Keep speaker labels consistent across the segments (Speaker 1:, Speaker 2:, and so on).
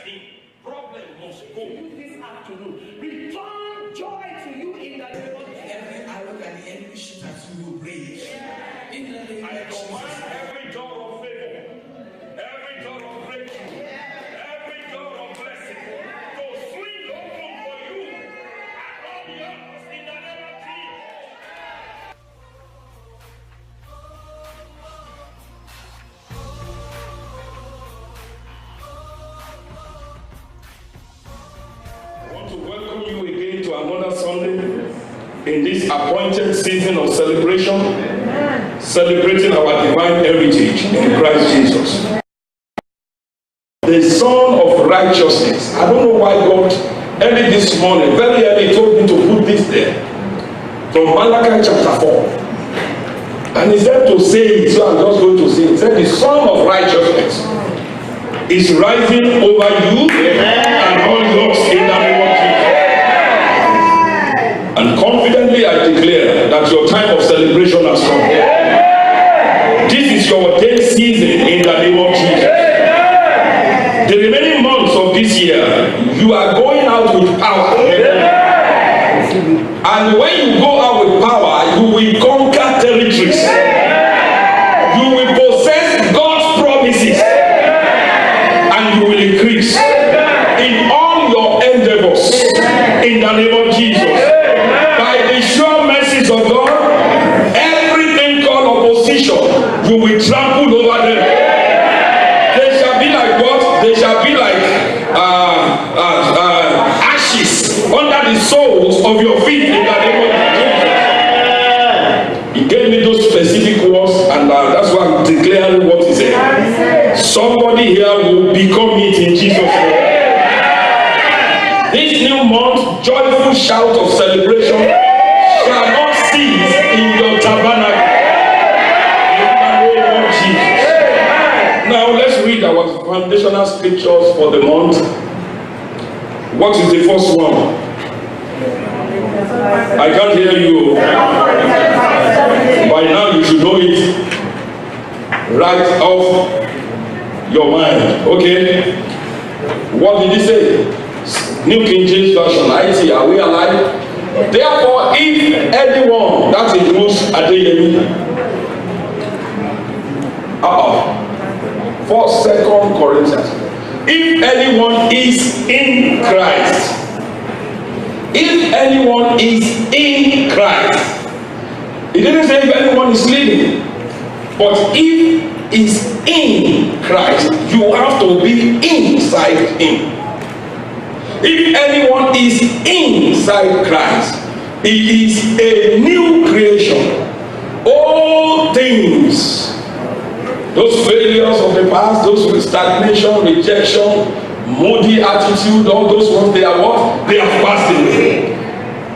Speaker 1: him. Problem must go.
Speaker 2: This afternoon, return joy to you in the name of Jesus.
Speaker 3: Every arrow that the enemy shoots at you will break. In the name
Speaker 1: I
Speaker 3: of
Speaker 1: command
Speaker 3: Jesus.
Speaker 1: every door of favor, every door of breakthrough, every door of blessing to swing open for you and all yours in the name of Jesus. I want to welcome you again to another Sunday in this appointed season of celebration, celebrating our divine heritage in Christ Jesus. The Son of Righteousness. I don't know why God early this morning, very early, told me to put this there from Malachi chapter 4. And he said to say it, so I'm just going to say it. He said, the Son of Righteousness is rising over you and all yours in the name of Jesus. And confidently I declare that your time of celebration has come. This is your ordained season in the name of Jesus. The remaining months of this year, you are going out with power. And when you go out with power, you will conquer territories. You will possess God's promises. And you will increase in all your endeavors in the name of Jesus. By the sure mercies of God, everything called opposition, you will trample over them. They shall be like what? They shall be like ashes under the soles of your feet in the name of Jesus. He gave me those specific words, and that's why I'm declaring what he said. Somebody here will become it in Jesus' name. This new month, joyful shout of celebration shall not cease in your tabernacle. In the name of Jesus. Now let's read our foundational scriptures for the month. What is the first one? I can't hear you. By now you should know it right off your mind. Okay? What did he say? New King James Version, IT, are we alive? Therefore, if anyone, that includes Adeyemi, for 2 Corinthians, if anyone is in Christ, if anyone is in Christ, he didn't say if anyone is living, but if is in Christ, you have to be inside him. If anyone is inside Christ, he is a new creation. All things, those failures of the past, those with stagnation, rejection, moody attitude, all those ones, they are what? They have passed away.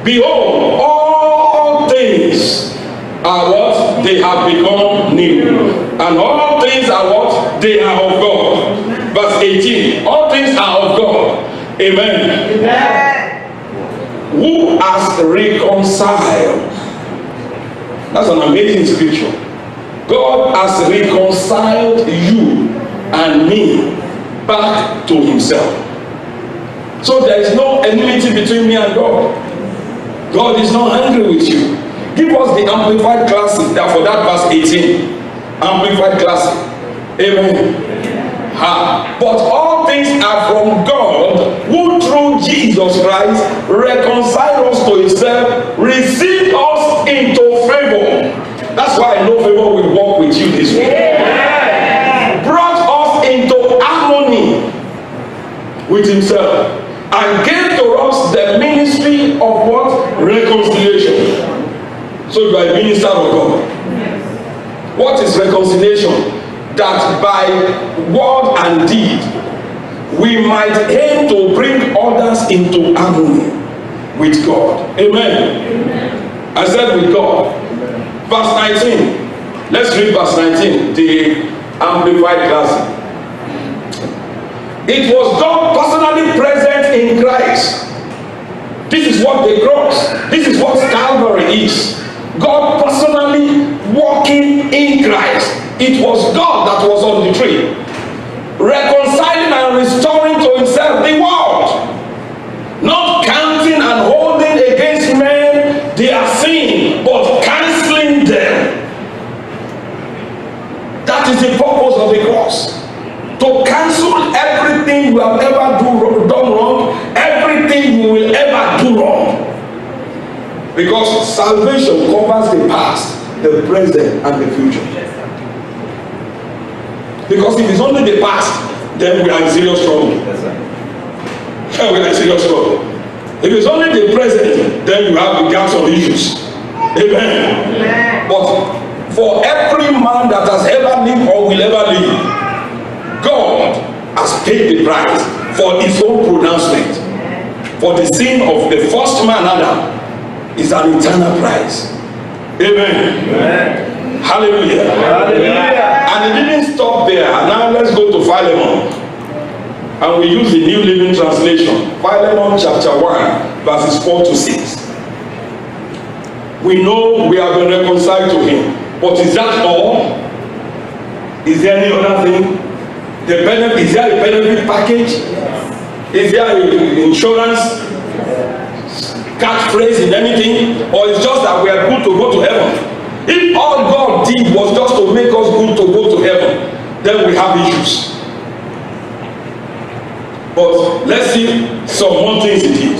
Speaker 1: Behold, all things are what? They have become new. And all things are what? They are of God. Verse 18, all things are of God. Amen. Who has reconciled? That's an amazing scripture. God has reconciled you and me back to himself. So there is no enmity between me and God. God is not angry with you. Give us the Amplified Classic for that verse 18. Amplified Classic. Amen. But all things are from God, who through Jesus Christ reconciled us to himself, received us into favor. That's why I know favor will walk with you this week. Brought us into harmony with himself and gave to us the ministry of what? Reconciliation. So you are a minister of God. What is reconciliation? That by word and deed we might aim to bring others into harmony with God. Amen. I said with God. Verse 19. Let's read verse 19, the Amplified Classic. It was God personally present in Christ. This is what the cross, this is what Calvary is. God personally walking in Christ. It was God that was on the tree, reconciling and restoring to himself to cancel everything you have ever done wrong, everything you will ever do wrong. Because salvation covers the past, the present, and the future. Because if it's only the past, then we are in serious trouble. We are in serious trouble. If it's only the present, then you have the gaps of issues. Amen. But for every man that has ever lived or will ever live, God has paid the price for his own pronouncement. For the sin of the first man, Adam, is an eternal price. Amen. Amen. Hallelujah. Hallelujah. And it didn't stop there. Now let's go to Philemon. And we use the New Living Translation. Philemon chapter 1, verses 4 to 6. We know we have been reconciled to him. But is that all? Is there any other thing? Is there a benefit package? Is there insurance? Catchphrase in anything? Or it's just that we are good to go to heaven? If all God did was just to make us good to go to heaven, then we have issues. But let's see some more things he did.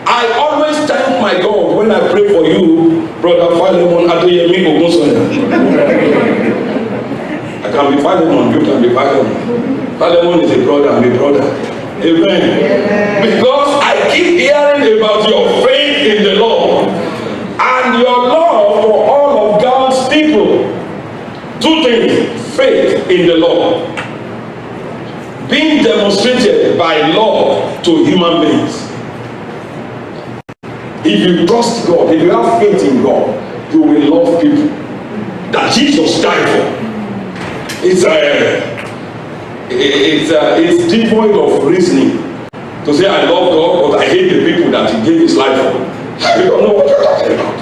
Speaker 1: I always thank my God when I pray for you, Brother Philemon Adeyemi Ogunsoya. I can be Philemon, you can be Philemon. Philemon is a brother, I'm a brother. Amen. Because I keep hearing about your faith in the Lord and your love for all of God's people. Two things: faith in the Lord, being demonstrated by love to human beings. If you trust God, if you have faith in God, you will love people that Jesus died for. It's devoid of reasoning to say I love God, but I hate the people that He gave His life for. You don't know what you're talking about.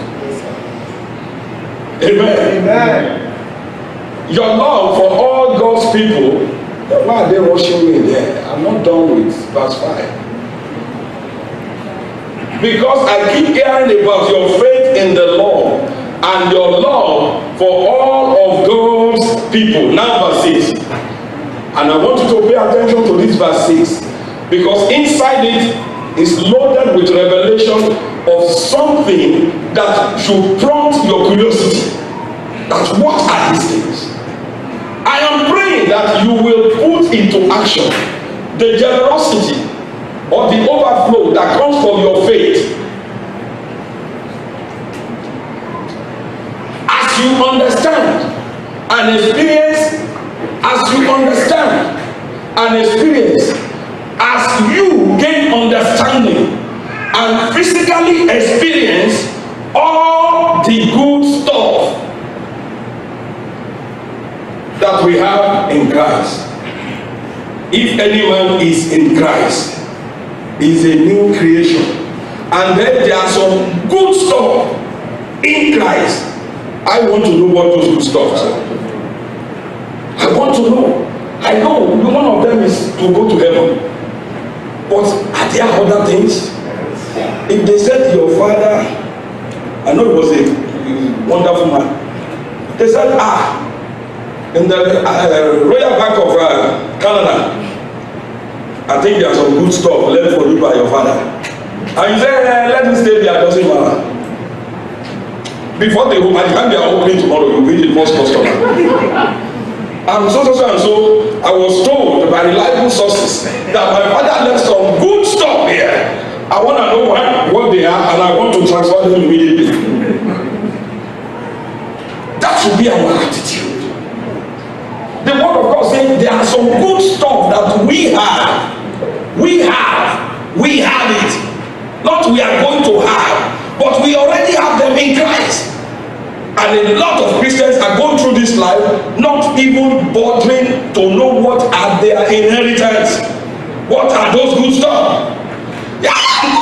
Speaker 1: Amen. Amen. Your love for all God's people. Why are they rushing me there? I'm not done with verse 5. Because I keep hearing about your faith in the Lord and your love for all of God's people. Now verse 6. And I want you to pay attention to this verse 6. Because inside it is loaded with revelation of something that should prompt your curiosity. That what are these things? I am praying that you will put into action the generosity or the overflow that comes from your faith. As you understand and experience, as you gain understanding and physically experience all the good stuff that we have in Christ. If any man is in Christ, is a new creation. And then there are some good stuff in Christ. I want to know what those good stuff are. I want to know. I know one of them is to go to heaven. But are there other things? If they said to your father, I know he was a wonderful man. They said, in the Royal Bank of Canada, I think there's some good stuff left for you by your father. And you say, let me stay there, doesn't matter. Before they open, and they are opening tomorrow, you meet the first customer. And so, I was told by reliable sources that my father left some good stuff here. I want to know what they are, and I want to transfer them immediately. That should be our attitude. The word of God says there are some good stuff that we have. We have it. Not we are going to have, but we already have them in Christ. And a lot of Christians are going through this life not even bothering to know what are their inheritance. What are those good stuff? Yeah,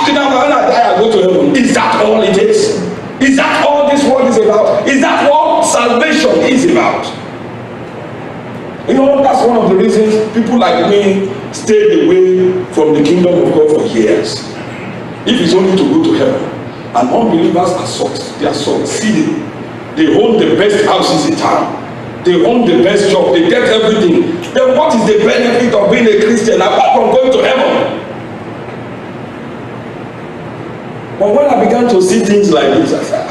Speaker 1: when I die, I go to heaven. Is that all it is? Is that all this world is about? Is that what salvation is about? You know, that's one of the reasons people like me stayed away from the kingdom of God for years. If it's only to go to heaven. And unbelievers are succeeding. They own the best houses in town. they own the best job, they get everything. Then what is the benefit of being a Christian apart from going to heaven? But when I began to see things like this, I said,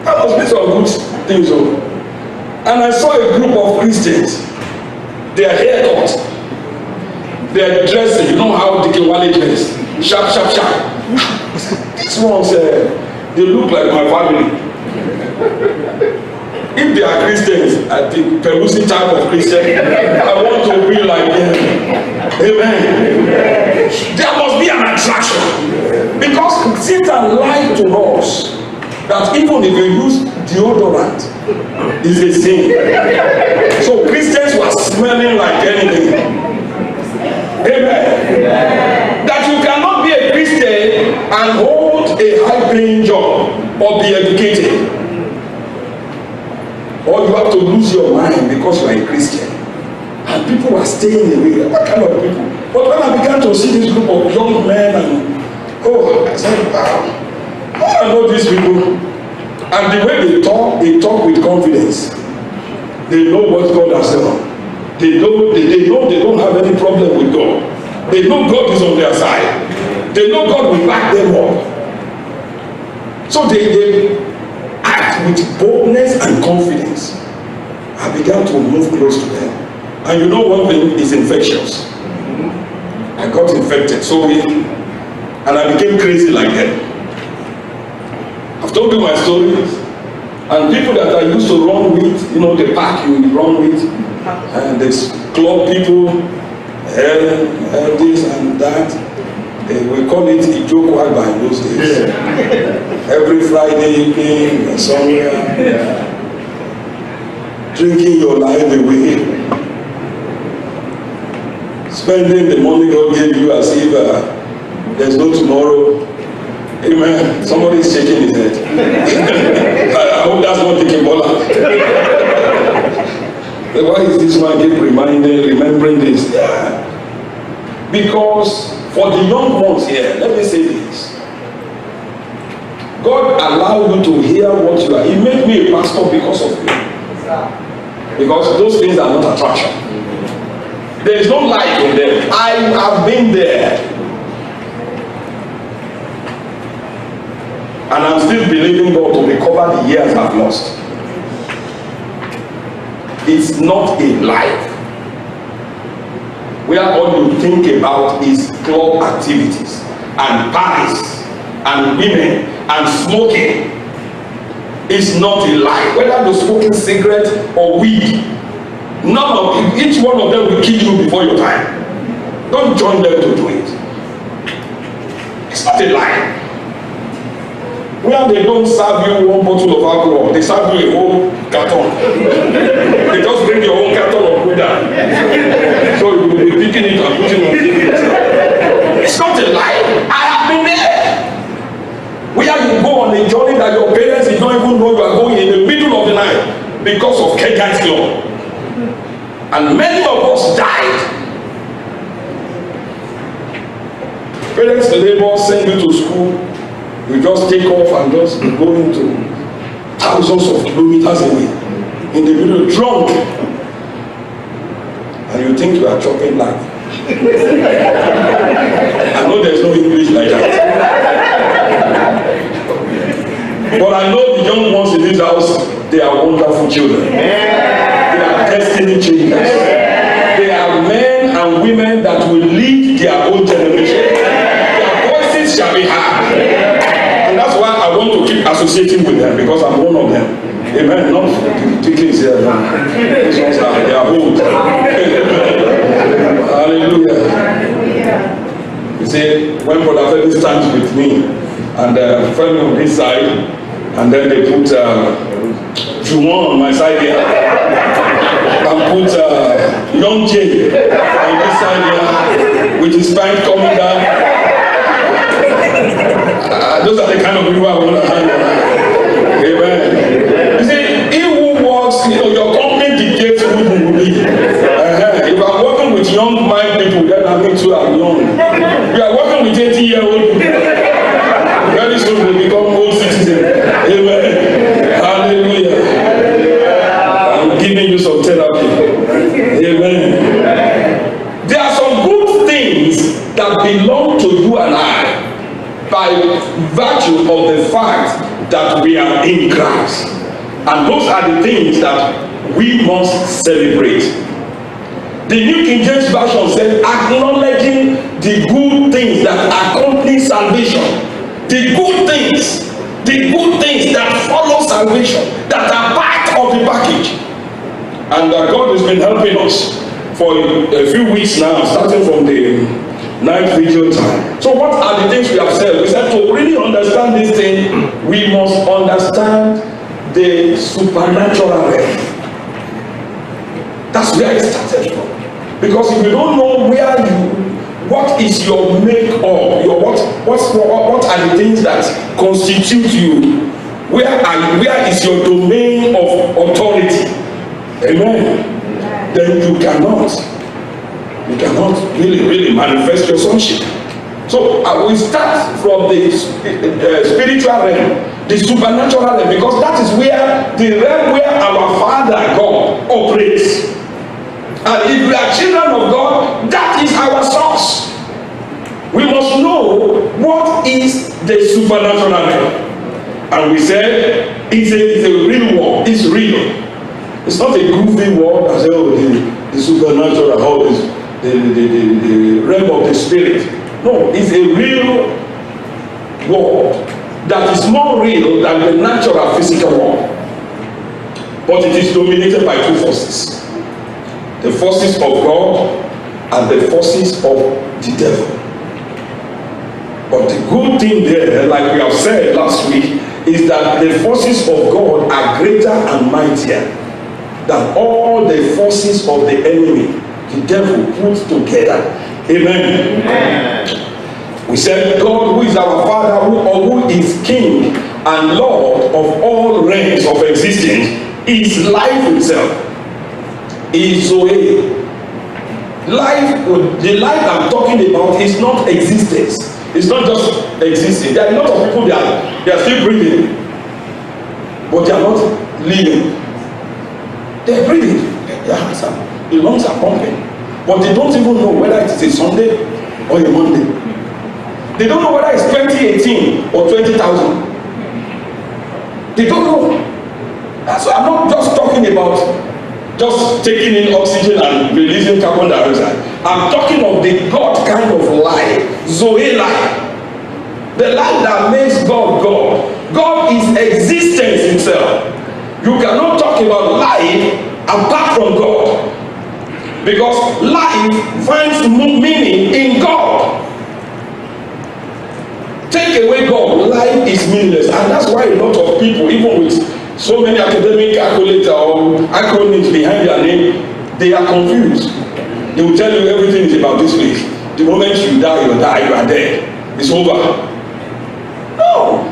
Speaker 1: that must be some good things. And I saw a group of Christians, their haircut, their dressing, you know how Dickie Wale dress, sharp, sharp, sharp. These ones, they look like my family. If they are Christians, I think Perusi type of Christian, I want to be like them. Amen. There must be an attraction. Because Satan lied to us that even if you use deodorant, it's a sin. So Christians were smelling like anything. Amen. That you cannot be a Christian and hold a high-paying job or be educated. Or you have to lose your mind because you are a Christian. And people are staying away. What kind of people? But when I began to see this group of young men, and I said, wow, I know these people. And the way they talk with confidence. They know what God has done. They know they don't have any problem with God. They know God is on their side. They know God will back them up. So they act with boldness and confidence. I began to move close to them. And you know one thing is infectious. I got infected and I became crazy like them. I've told you my stories. And people that I used to run with, you know, the pack you run with, and there's club people, this and that. We call it Ijoku Agba in those days. Every Friday evening, somewhere, drinking your life away, spending the money God gave you as if there's no tomorrow. Amen. Somebody is shaking his head. I hope that's not the Kimbola. Why is this man keep remembering this? Yeah. Because for the young ones here, let me say this. God allowed you to hear what you are. He made me a pastor because of you. Because those things are not attraction. There is no light in them. I have been there. And I'm still believing God to recover the years I've lost. It's not a life where all you think about is club activities and parties and women and smoking. It's not a life. Whether you're smoking cigarette or weed, each one of them will kill you before your time. Don't join them to do it. It's not a lie. Where they don't serve you one bottle of alcohol, they serve you a whole carton. They just bring your own carton of Buddha. So you will be picking it and putting it on it. It's not a lie. I have been there. Where you go on a journey that your parents did not even know you are going in the middle of the night because of Kegat's law. And many of us died. Parents labor send you to school. You just take off and just go into thousands of kilometers away in the middle, drunk, and you think you are chopping life. I know there's no English like that, but I know the young ones in this house, they are wonderful children. They are destiny changers. They are men and women that will lead their own generation. Their voices shall be heard. And that's why I want to keep associating with them, because I'm one of them. Amen. Not the kids here. These ones are, they are old. Hallelujah. You see, when Brother Felix stands with me, and a friend on this side, and then they put Juwon on my side here, and put Young Jay on this side here, with his pant coming down. Those are the kind of people I want to hang around. Amen. You see, he who walks, your company dictates who you will be. If I'm working with young mind people, then I mean too are young. You are working with 80-year-old people. Very soon will become old citizens. Amen. Hallelujah. I'm giving you some belong to you and I by virtue of the fact that we are in Christ. And those are the things that we must celebrate. The New King James Version said, acknowledging the good things that accompany salvation. The good things that follow salvation, that are part of the package. And God has been helping us for a few weeks now, starting from the night vigil time. So what are the things we have said? We said to really understand this thing, we must understand the supernatural realm. That's where it started from. Because if you don't know what is your make-up, what are the things that constitute you, where is your domain of authority, amen, then you cannot really manifest your sonship. So we start from the spiritual realm, the supernatural realm, because that is where the realm where our Father God operates. And if we are children of God, that is our source. We must know what is the supernatural realm. And we said it's a real word. It's real. It's not a goofy word that says, oh, the supernatural, how is the realm of the spirit. No, it's a real word that is more real than the natural physical world. But it is dominated by two forces. The forces of God and the forces of the devil. But the good thing there, like we have said last week, is that the forces of God are greater and mightier than all the forces of the enemy, the devil, put together. Amen. Amen. We said God, who is our Father, who is King and Lord of all realms of existence, is life itself. Is Zoe. Life, the life I'm talking about is not existence. It's not just existing. There are a lot of people that they are still breathing, but they are not living. They are breathing. The lungs are pumping, but they don't even know whether it is a Sunday or a Monday. They don't know whether it's 2018 or 20,000. They don't know. So I'm not just talking about just taking in oxygen and releasing carbon dioxide. I'm talking of the God kind of life, Zoe life. The life that makes God God. God is existence himself. You cannot talk about life apart from God. Because life finds meaning in God. Take away God, life is meaningless. And that's why a lot of people, even with so many academic accolades or acronyms behind their name, they are confused. They will tell you everything is about this place. The moment you die, you are dead. It's over. No.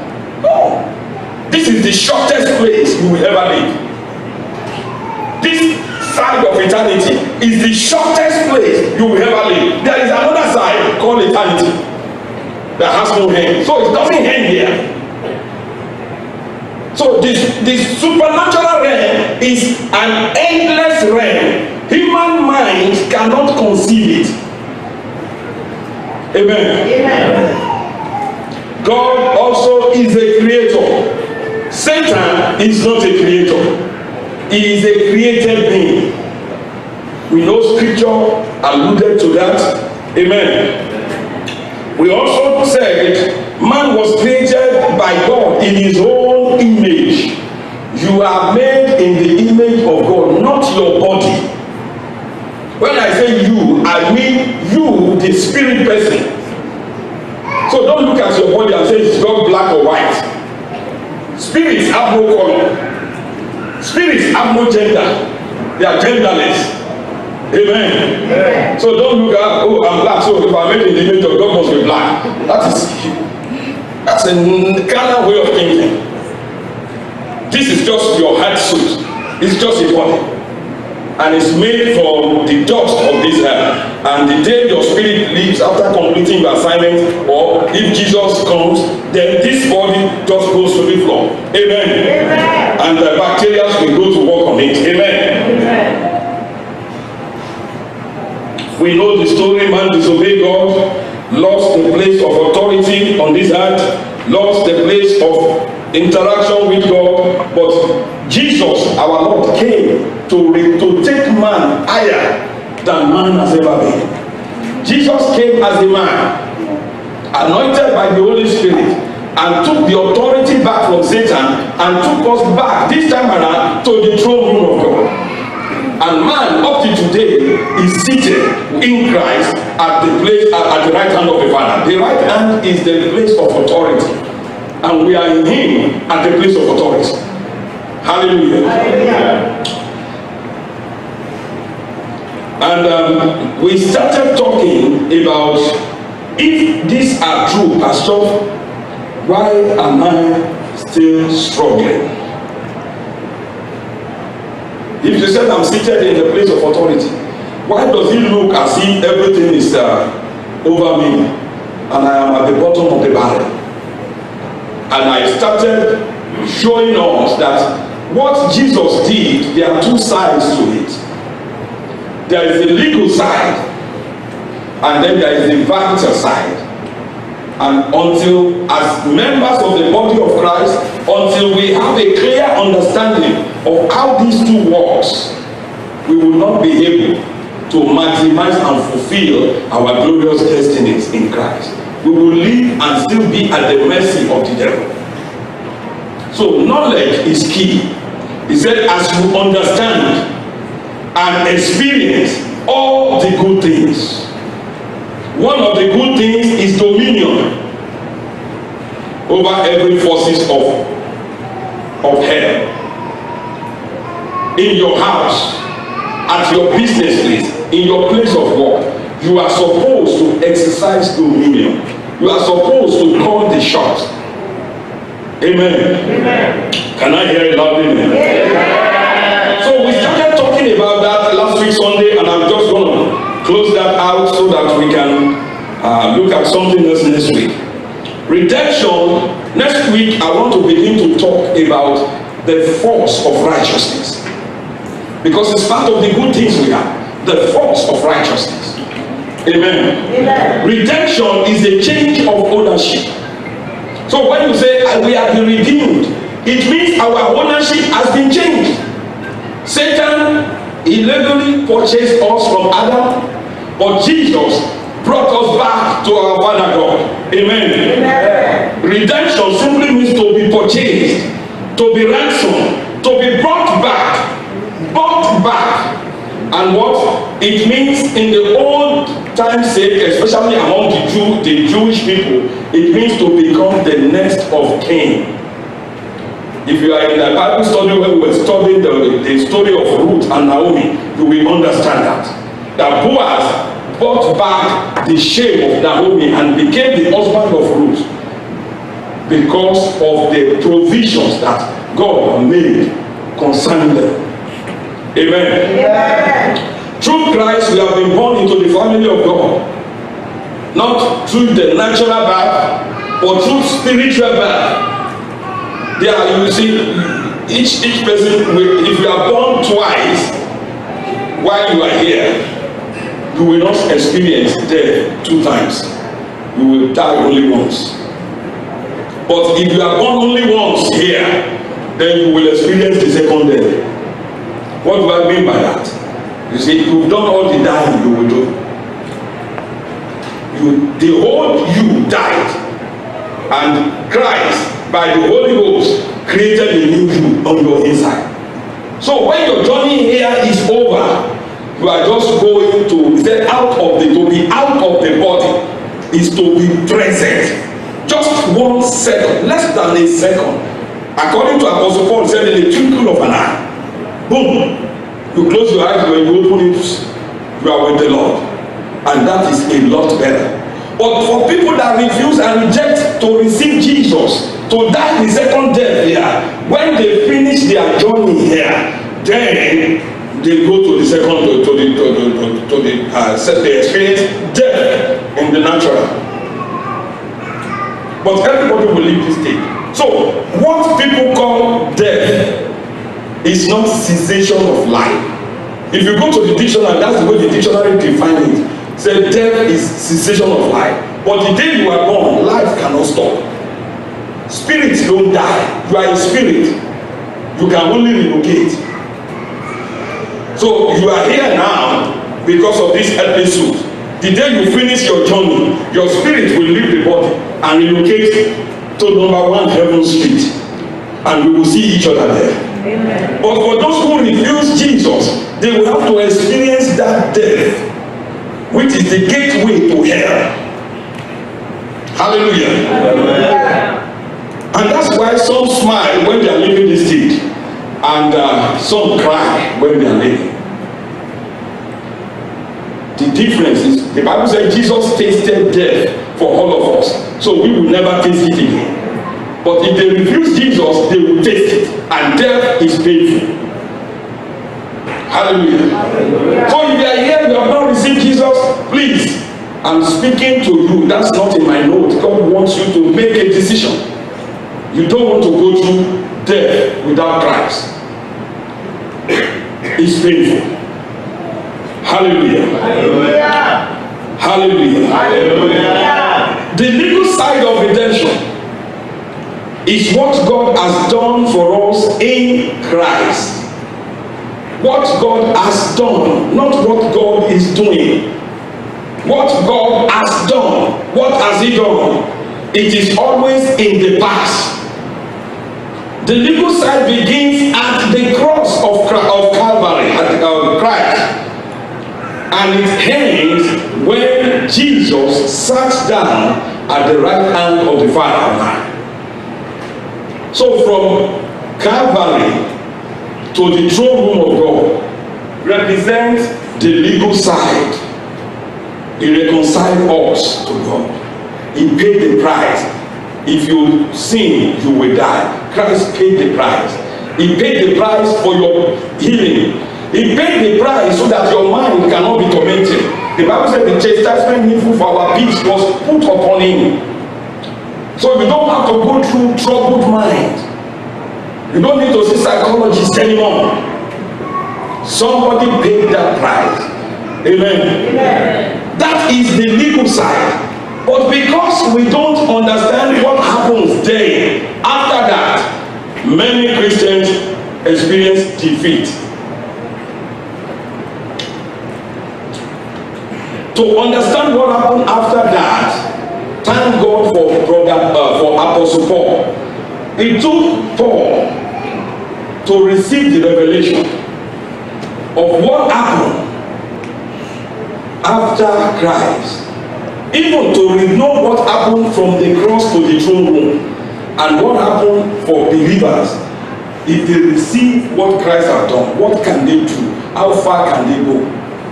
Speaker 1: This is the shortest place you will ever live. This side of eternity is the shortest place you will ever live. There is another side called eternity that has no end. So it doesn't end here. So this supernatural realm is an endless realm. Human mind cannot conceive it. Amen. Amen. God also is a creator. Satan is not a creator. He is a created being. We know scripture alluded to that. Amen. We also said man was created by God in his own image. You are made in the image of God, not your body. When I say you, I mean you, the spirit person. So don't look at your body and say it's got black or white. Spirits have no color. Spirits have no gender. They are genderless. Amen. Amen. So don't look at, oh, I'm black, so if I'm made in the image of God, must be black. That's a carnal way of thinking. This is just your heart suit. It's just a body. And it's made from the dust of this earth. And the day your spirit leaves after completing your assignment, or if Jesus comes, then this body just goes to the floor. Amen. Amen. And the bacteria will go to work on it. Amen. Amen. We know the story, man disobeyed God, lost the place of authority on this earth, lost the place of interaction with God, but Jesus, our Lord, came to take man higher than man has ever been. Jesus came as a man, anointed by the Holy Spirit, and took the authority back from Satan and took us back, this time around, to the throne room of God. And man, up to today, is seated in Christ at the place at the right hand of the Father. The right hand is the place of authority, and we are in Him at the place of authority. Hallelujah. Hallelujah. And we started talking about, if these are true, Pastor, why am I still struggling? If you said I'm seated in the place of authority, why does it look as if everything is over me and I am at the bottom of the barrel? And I started showing us that what Jesus did, there are two sides to it. There is the legal side, and then there is the vital side. And until, as members of the body of Christ, until we have a clear understanding of how these two works, we will not be able to maximize and fulfill our glorious destinies in Christ. We will live and still be at the mercy of the devil. So knowledge is key. He said, as you understand and experience all the good things. One of the good things is dominion over every forces of hell. In your house, at your business place, in your place of work, you are supposed to exercise dominion. You are supposed to call the shots. Amen. Amen. Can I hear it loudly? Amen. So we started talking about that last week Sunday, and I'm just going to close that out so that we can look at something else next week. Redemption. Next week I want to begin to talk about the force of righteousness, because it's part of the good things we have, the force of righteousness. Amen. Amen. Redemption is a change of ownership. So when you say we have been redeemed, it means our ownership has been changed. Satan illegally purchased us from Adam, but Jesus brought us back to our Father God. Amen. Amen. Redemption simply means to be purchased, to be ransomed, to be brought back. And what it means in the old time's sake, especially among the Jewish people, it means to become the next of kin. If you are in the Bible study when we were studying the story of Ruth and Naomi, you will understand that Boaz brought back the shame of Naomi and became the husband of Ruth because of the provisions that God made concerning them. Amen. Amen. Through Christ we have been born into the family of God, not through the natural birth, but through spiritual birth. There you see, each person, if you are born twice while you are here, you will not experience death 2 times. You will die only once. But if you are born only once here, then you will experience the second death. What do I mean by that? You see, you've done all the dying you will do. The whole you died, and Christ, by the Holy Ghost, created a new you on your inside. So when your journey here is over, you are just going to be out of the body is to be present. Just 1 second, less than a second. According to Apostle Paul, said in the twinkle of an eye, boom, you close your eyes, when you open it, you are with the Lord. And that is a lot better. But for people that refuse and reject to receive Jesus, to die the second death here, when they finish their journey here, then they go to the second they experience death in the natural. But everybody will leave this stage. So what people call death is not cessation of life. If you go to the dictionary, that's the way the dictionary defines it. Said death is cessation of life. But the day you are born, life cannot stop. Spirits don't die. You are a spirit. You can only relocate. So you are here now because of this episode. The day you finish your journey, your spirit will leave the body and relocate to number 1 Heaven Street, and we will see each other there. Amen. But for those who refuse Jesus, they will have to experience that death, which is the gateway to hell. Hallelujah. Amen. And that's why some smile when they are leaving this stage, and some cry when they are leaving. The difference is, the Bible says Jesus tasted death for all of us, so we will never taste it again. But if they refuse Jesus, they will taste it, and death is painful. Hallelujah. Hallelujah. So if you are here, you have not received Jesus, please, I'm speaking to you. That's not in my note. God wants you to make a decision. You don't want to go through death without Christ. It's painful. Hallelujah. Hallelujah. Hallelujah. Hallelujah. The legal side of redemption is what God has done for us in Christ. What God has done, not what God is doing. What God has done, what has He done? It is always in the past. The legal side begins at the cross of Calvary, at Christ. And it ends when Jesus sat down at the right hand of the Father. So from Calvary to the throne room of God represents the legal side. He reconciled us to God. He paid the price. If you sin, you will die. Christ paid the price. He paid the price for your healing. He paid the price so that your mind cannot be tormented. The Bible said the chastisement needful for our peace was put upon Him. So you don't have to go through troubled mind. You don't need to see psychologists anymore. Somebody paid that price. Amen. Amen. That is the legal side. But because we don't understand what happens there, after that, many Christians experience defeat. To understand what happened after that, thank God for Apostle Paul. It took Paul to receive the revelation of what happened after Christ. Even to know what happened from the cross to the throne room, and what happened for believers. If they receive what Christ has done, what can they do? How far can they go?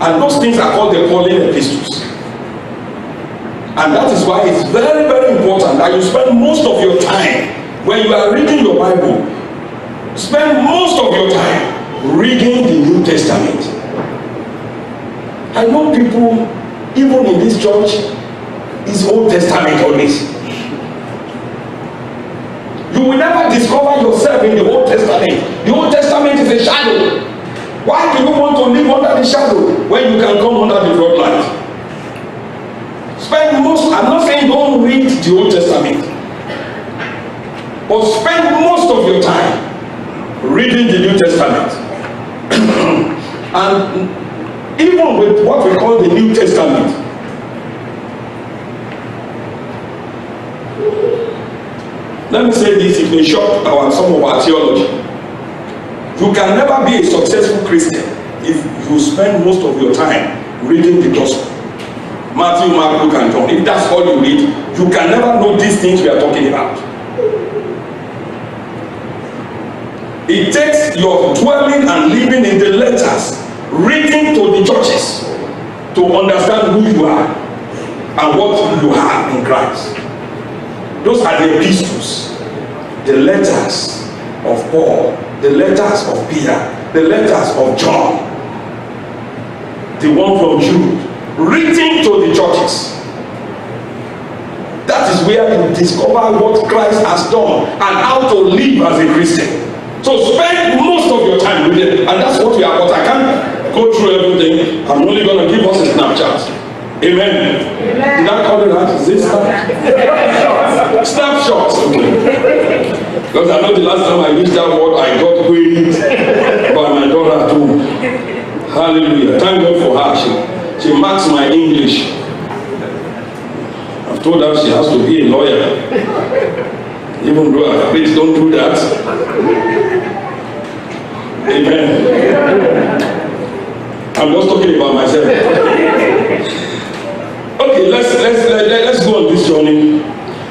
Speaker 1: And those things are called the Pauline epistles. And that is why it's very, very important that you spend most of your time, when you are reading your Bible, spend most of your time reading the New Testament. I know people, even in this church, is Old Testament always. You will never discover yourself in the Old Testament. The Old Testament is a shadow. Why do you want to live under the shadow when you can come under the floodlight? Spend most, I'm not saying don't read the Old Testament, but spend most of your time reading the New Testament. And even with what we call the New Testament, let me say this, it may shock some of our theology. You can never be a successful Christian if you spend most of your time reading the gospel. Matthew, Mark, Luke, and John. If that's all you read, you can never know these things we are talking about. It takes your dwelling and living in the letters written to the churches to understand who you are and what you have in Christ. Those are the epistles, the letters of Paul, the letters of Peter, the letters of John, the one from Jude, written to the churches. That is where you discover what Christ has done and how to live as a Christian. So spend most of your time with it, and that's what we are. But I can't go through everything. I'm only going to give us a snapshot. Amen. Did I call it that? Is it snap? Snapshots. Okay. Because I know the last time I used that word, I got queried by my daughter at home. Hallelujah. Thank God for her. She marks my English. I've told her she has to be a lawyer. Even though please don't do that. Amen. I'm just talking about myself. Okay, let's go on this journey.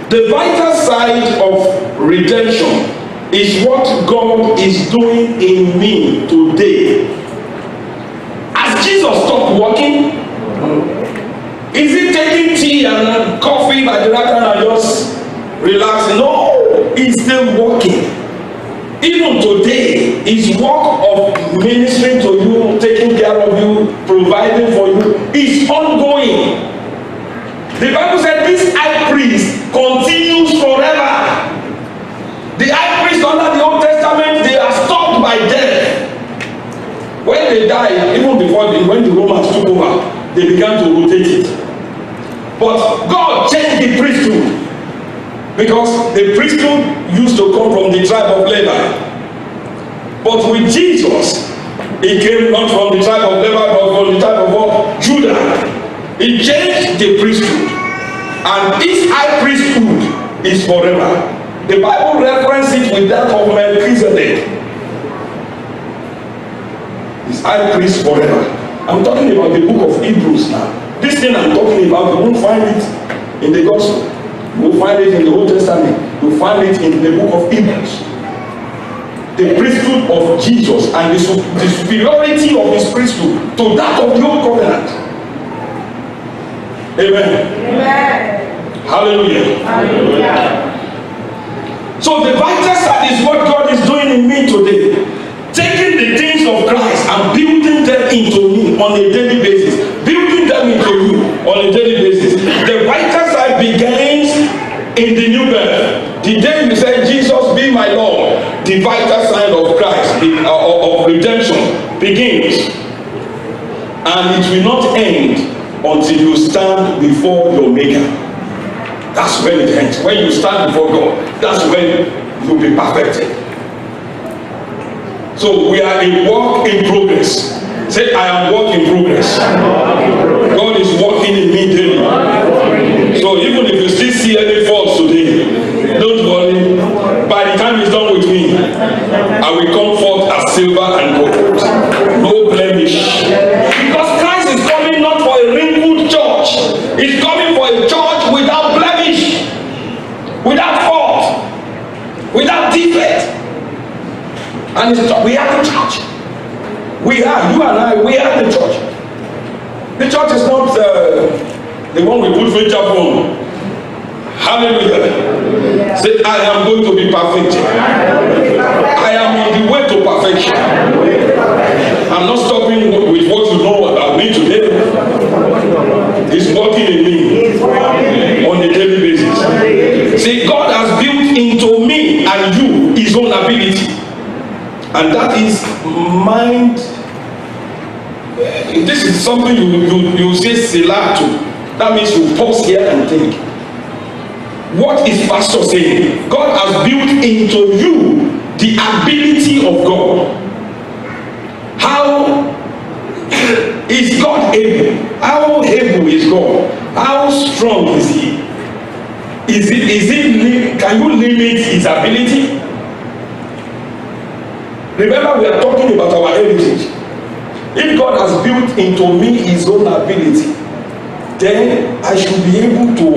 Speaker 1: The vital side of redemption is what God is doing in me today. Has Jesus stopped working? Is he taking tea and coffee by the right hand and just relaxing? No, he's still working. Even today, his work of ministering to you, taking care of you, providing for you is ongoing. The Bible said this high priest continues forever. The high priest under the Old Testament, they are stopped by death. When they died, even before when the Romans took over, they began to rotate it. But God changed the priesthood because the priesthood used to come from the tribe of Levi. But with Jesus, he came not from the tribe of Levi, but from the tribe of what? Judah. He changed the priesthood, and this high priesthood is forever. The Bible references it with that of Melchizedek. His high priest forever. I'm talking about the book of Hebrews now. This thing I'm talking about, you won't find it in the gospel. You will find it in the Old Testament. You will find it in the book of Hebrews. The priesthood of Jesus and the superiority of his priesthood to that of the old covenant. Amen. Amen. Hallelujah. Hallelujah. So the vital side is what God is doing in me today. Taking the things of Christ and building them into me on a daily basis. Building them into you on a daily basis. The vital side begins in the new birth. The day you say, Jesus be my Lord, the vital side of Christ, of redemption begins. And it will not end until you stand before your Maker. That's when it ends. When you stand before God, that's when you'll be perfected. So we are a work in progress. Say, I am work in progress. God is working in me daily. So even if you still see any faults today, don't worry. By the time he's done with me, I will come forth as silver and gold. No blemish. Because Christ is coming not for a wrinkled church. He's coming for a church without blemish, without fault, without defect. And we are the church. We are, you and I, we are the church. The church is not the one we put future on. Hallelujah. Say, I am going to be perfect. I am on the way to perfection. I'm not stopping with what you know about me today. He's working in me on a daily basis. See, God has built into me and you his own ability. And that is mind. This is something you say Selah to. That means you pause here and think. What is Pastor saying? God has built into you the ability of God. How is God able? How able is God? How strong is he? Can you limit his ability? Remember, we are talking about our heritage. If God has built into me his own ability, then I should be able to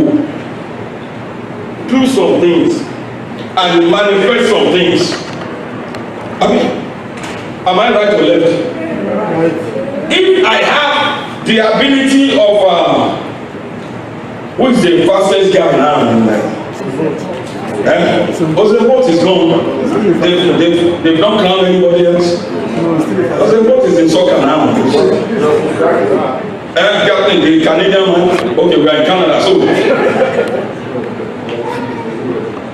Speaker 1: do some things and manifest some things. I mean, am I right or left? If I have the ability of who is the fastest guy now? Ozebot is gone. They've not crowned anybody else. Ozebot is in soccer now. Captain, the Canadian man. Okay, we are in Canada, so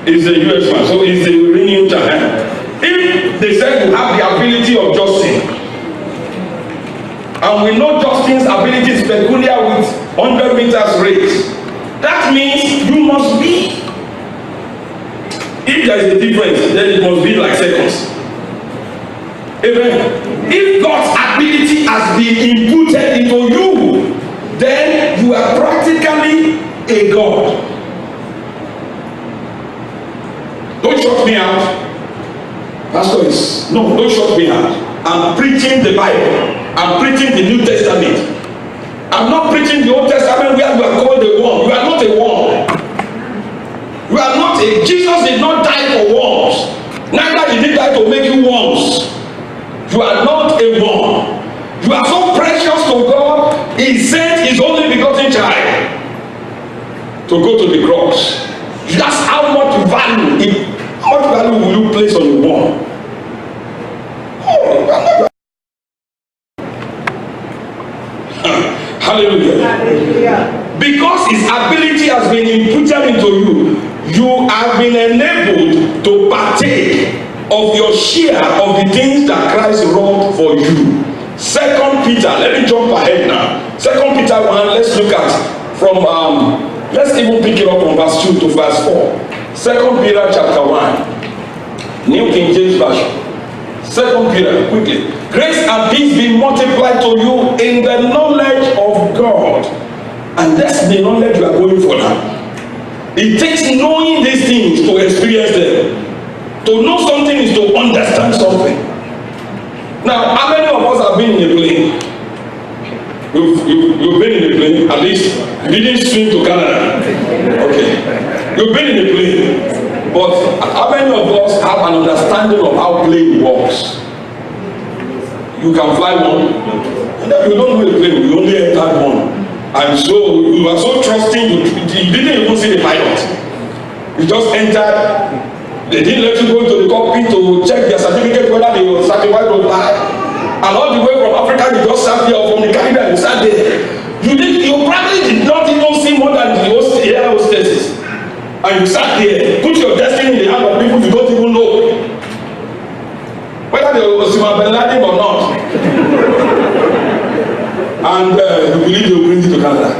Speaker 1: it's the US man, so it's the reigning champion. If they said you have the ability of Justin, and we know Justin's ability is peculiar with 100 meters race. That means you must be. If there is a difference, then it must be like seconds. Amen. If God's ability has been inputted into you, then you are practically a God. Don't shut me out. Pastor is, no, don't shut me out. I'm preaching the Bible. I'm preaching the New Testament. I'm not preaching the Old Testament where you are called a worm. You are not a worm. You are not a, Jesus did not die for worms. Neither did he die to make you worms. You are not a worm. You are so precious to God, he sent his only begotten child to go to the cross. That's how much value, how much value will you place on the worm? Oh, hallelujah. Hallelujah. Because his ability has been imputed into you, you have been enabled to partake of your share of the things that Christ wrought for you. 2 Peter, let me jump ahead now. 2 Peter 1, let's look at from let's even pick it up from verse 2 to verse 4. 2 Peter chapter 1, New King James Version. 2 Peter, quickly. Grace and peace be multiplied to you in the knowledge of God. And that's the knowledge you are going for now. It takes knowing these things to experience them. To know something is to understand something. Now, how many of us have been in a plane? You've been in a plane, at least you didn't swim to Canada. Okay. You've been in a plane. But how many of us have an understanding of how plane works? You can fly one. And then you don't know a plane, you only entered one. And so you are so trusting, you didn't even see the pilot. You just entered. They didn't let you go into the cockpit to check their certificate whether they were certified or not. And all the way from Africa, you just sat there, or from the Caribbean, you sat there. You probably did not even see more than the air hostesses. And you sat there, put your destiny in the hand of people you don't even know whether they were Osama bin Laden or not. And you believe they will bring you to Canada.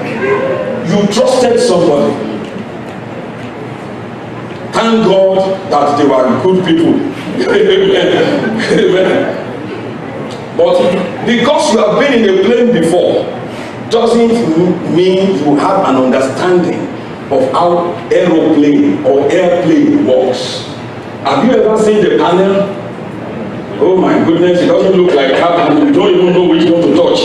Speaker 1: You trusted somebody. Thank God that they were good people. Amen. But because you have been in a plane before, doesn't mean you have an understanding of how aeroplane or airplane works. Have you ever seen the panel? Oh my goodness, it doesn't look like that, and you don't even know which one to touch.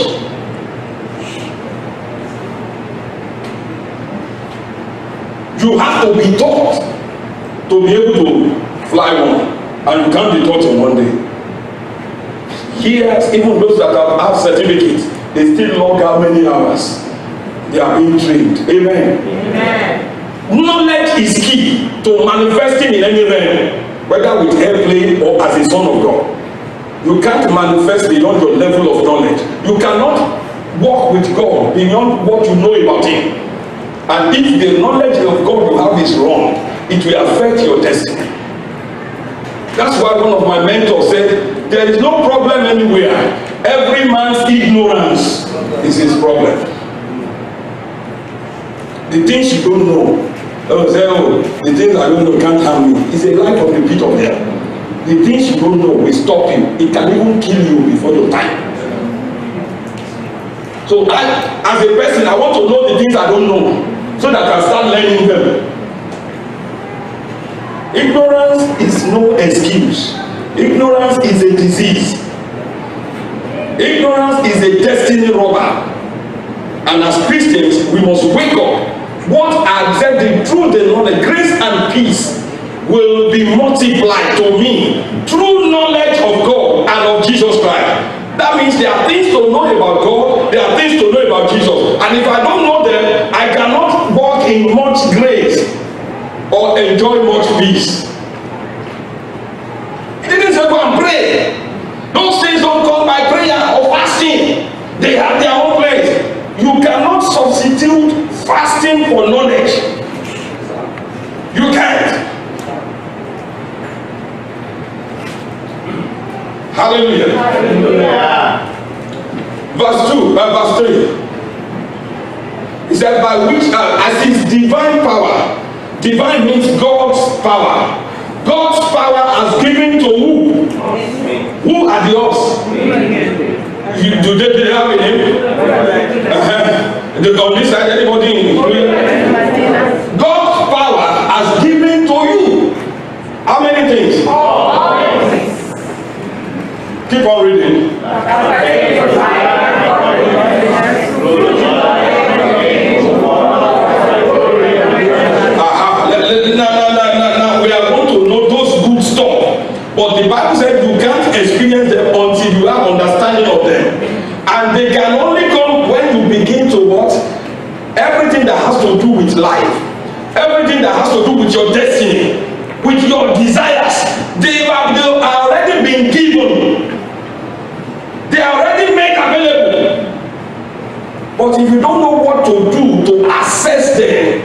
Speaker 1: You have to be taught to be able to fly one, and you can't be taught in one day. Here, even those that have certificates, they still log how many hours they are being trained. Amen. Amen. Knowledge is key to manifesting in any realm, whether with airplane or as a son of God. You can't manifest beyond your level of knowledge. You cannot walk with God beyond what you know about him. And if the knowledge of God you have is wrong, it will affect your destiny. That's why one of my mentors said, there is no problem anywhere. Every man's ignorance is his problem. The things you don't know, the things I don't know can't harm me. It's a life of the pit of hell. The things you don't know will stop you. It can even kill you before your time. So I, as a person, I want to know the things I don't know, so that I can start learning them. Ignorance is no excuse. Ignorance is a disease. Ignorance is a destiny robber. And as Christians, we must wake up. What I said, the truth, the knowledge, grace and peace will be multiplied to me through knowledge of God and of Jesus Christ. That means there are things to know about God, there are things to know about Jesus. And if I don't know them, I cannot walk in much grace or enjoy much peace. He didn't say go and pray. Those things don't come by prayer or fasting. They have their own place. You cannot substitute fasting for knowledge. You can't. Hallelujah. Hallelujah. Verse 2, verse 3. said, by which, as his divine power, divine means God's power. God's power has given to who? Who are the us? Do they have a name? On this side, anybody included? God's power has given to you. How many things? Keep on reading. Now we are going to know those good stuff. But the Bible said you can't experience them until you have understanding of them. And they can only come when you begin to what? Everything that has to do with life, everything that has to do with your destiny, with your desires, they have already been given. They are already made available. But if you don't know what to do to access them,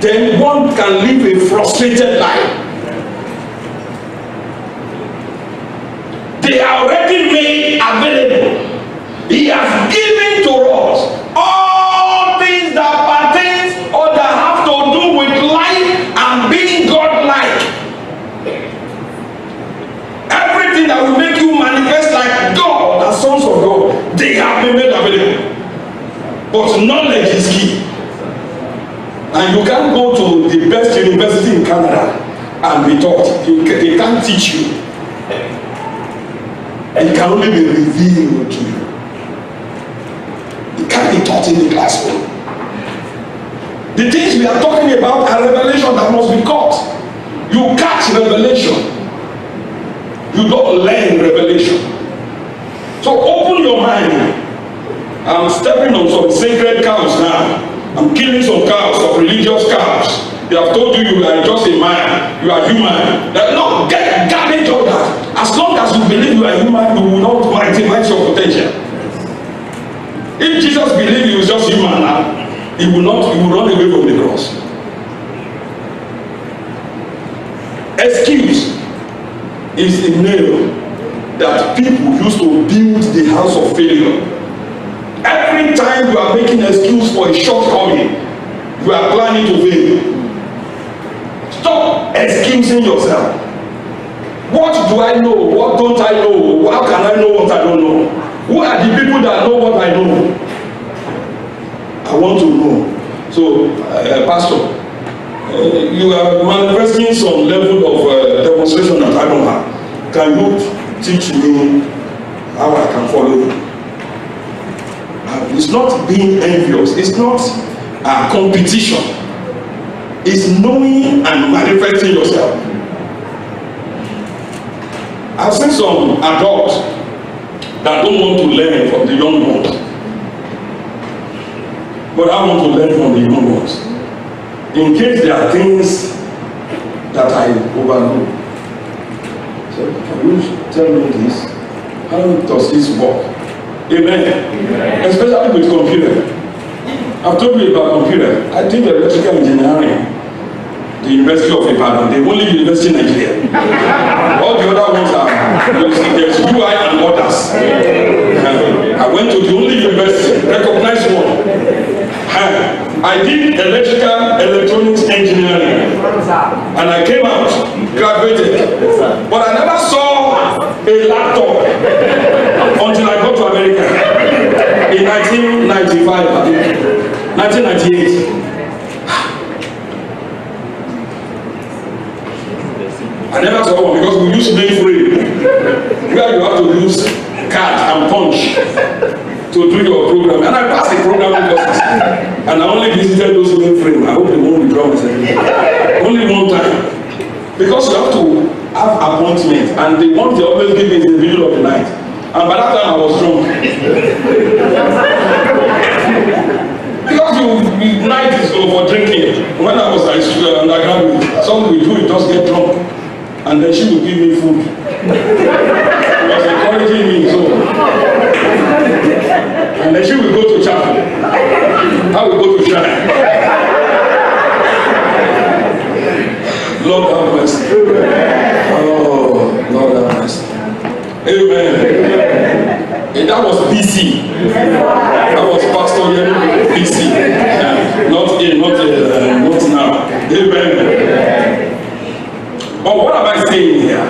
Speaker 1: then one can live a frustrated life. They are already made available. He has given to us all things that pertain or that have to do with life and being God-like. Everything that will make you manifest like God, as sons of God, they have been made available. But knowledge is key. And you can't go to the best university in Canada and be taught. They can't teach you. It can only be revealed to you. It can't be taught in the classroom. The things we are talking about are revelation that must be caught. You catch revelation. You don't learn revelation. So open your mind. I'm stepping on some sacred cows now. I'm killing some cows, some religious cows. They have told you you are just a man, you are human. No, get garbage of that. As long as you believe you are human, you will not maximize your potential. If Jesus believed he was just human now, he will run away from the cross. Excuse is a nail that people use to build the house of failure. Every time you are making an excuse for a shortcoming, you are planning to fail. Stop excusing yourself. What do I know? What don't I know? How can I know what I don't know? Who are the people that know what I know? I want to know. So, Pastor, you are manifesting some level of demonstration that I don't have. Can you teach me how I can follow you? It's not being envious. It's not a competition. It's knowing and manifesting yourself. I've seen some adults that don't want to learn from the young ones. But I want to learn from the young ones. In case there are things that I overlook. So, can you tell me this? How does this work? Amen. Especially with computer. I've told you about computer. I did electrical engineering. The University of Ibadan, the only university in Nigeria. All the other ones are, there's UI and others. I went to the only university, recognized one. I did electronics engineering. And I came out, graduated. But I never saw a laptop until I got to America in 1995, 1998. I never saw one because we use mainframe where you have to use card and punch to do your program. And I passed the programming courses. And I only visited those mainframe. I hope they won't withdraw myself. Only one time. Because you have to have appointment and the one they always give is in the middle of the night. And by that time I was drunk. Because night is for drinking. When I was undergraduate, something we do is just get drunk. And then she would give me food. She was encouraging me, so. And then she would go to chapel. I would go to shrine. Lord have mercy. Oh, Lord have mercy. Amen. And that was BC. That was Pastor Yenu BC. again, not now. Amen. But what am I saying here?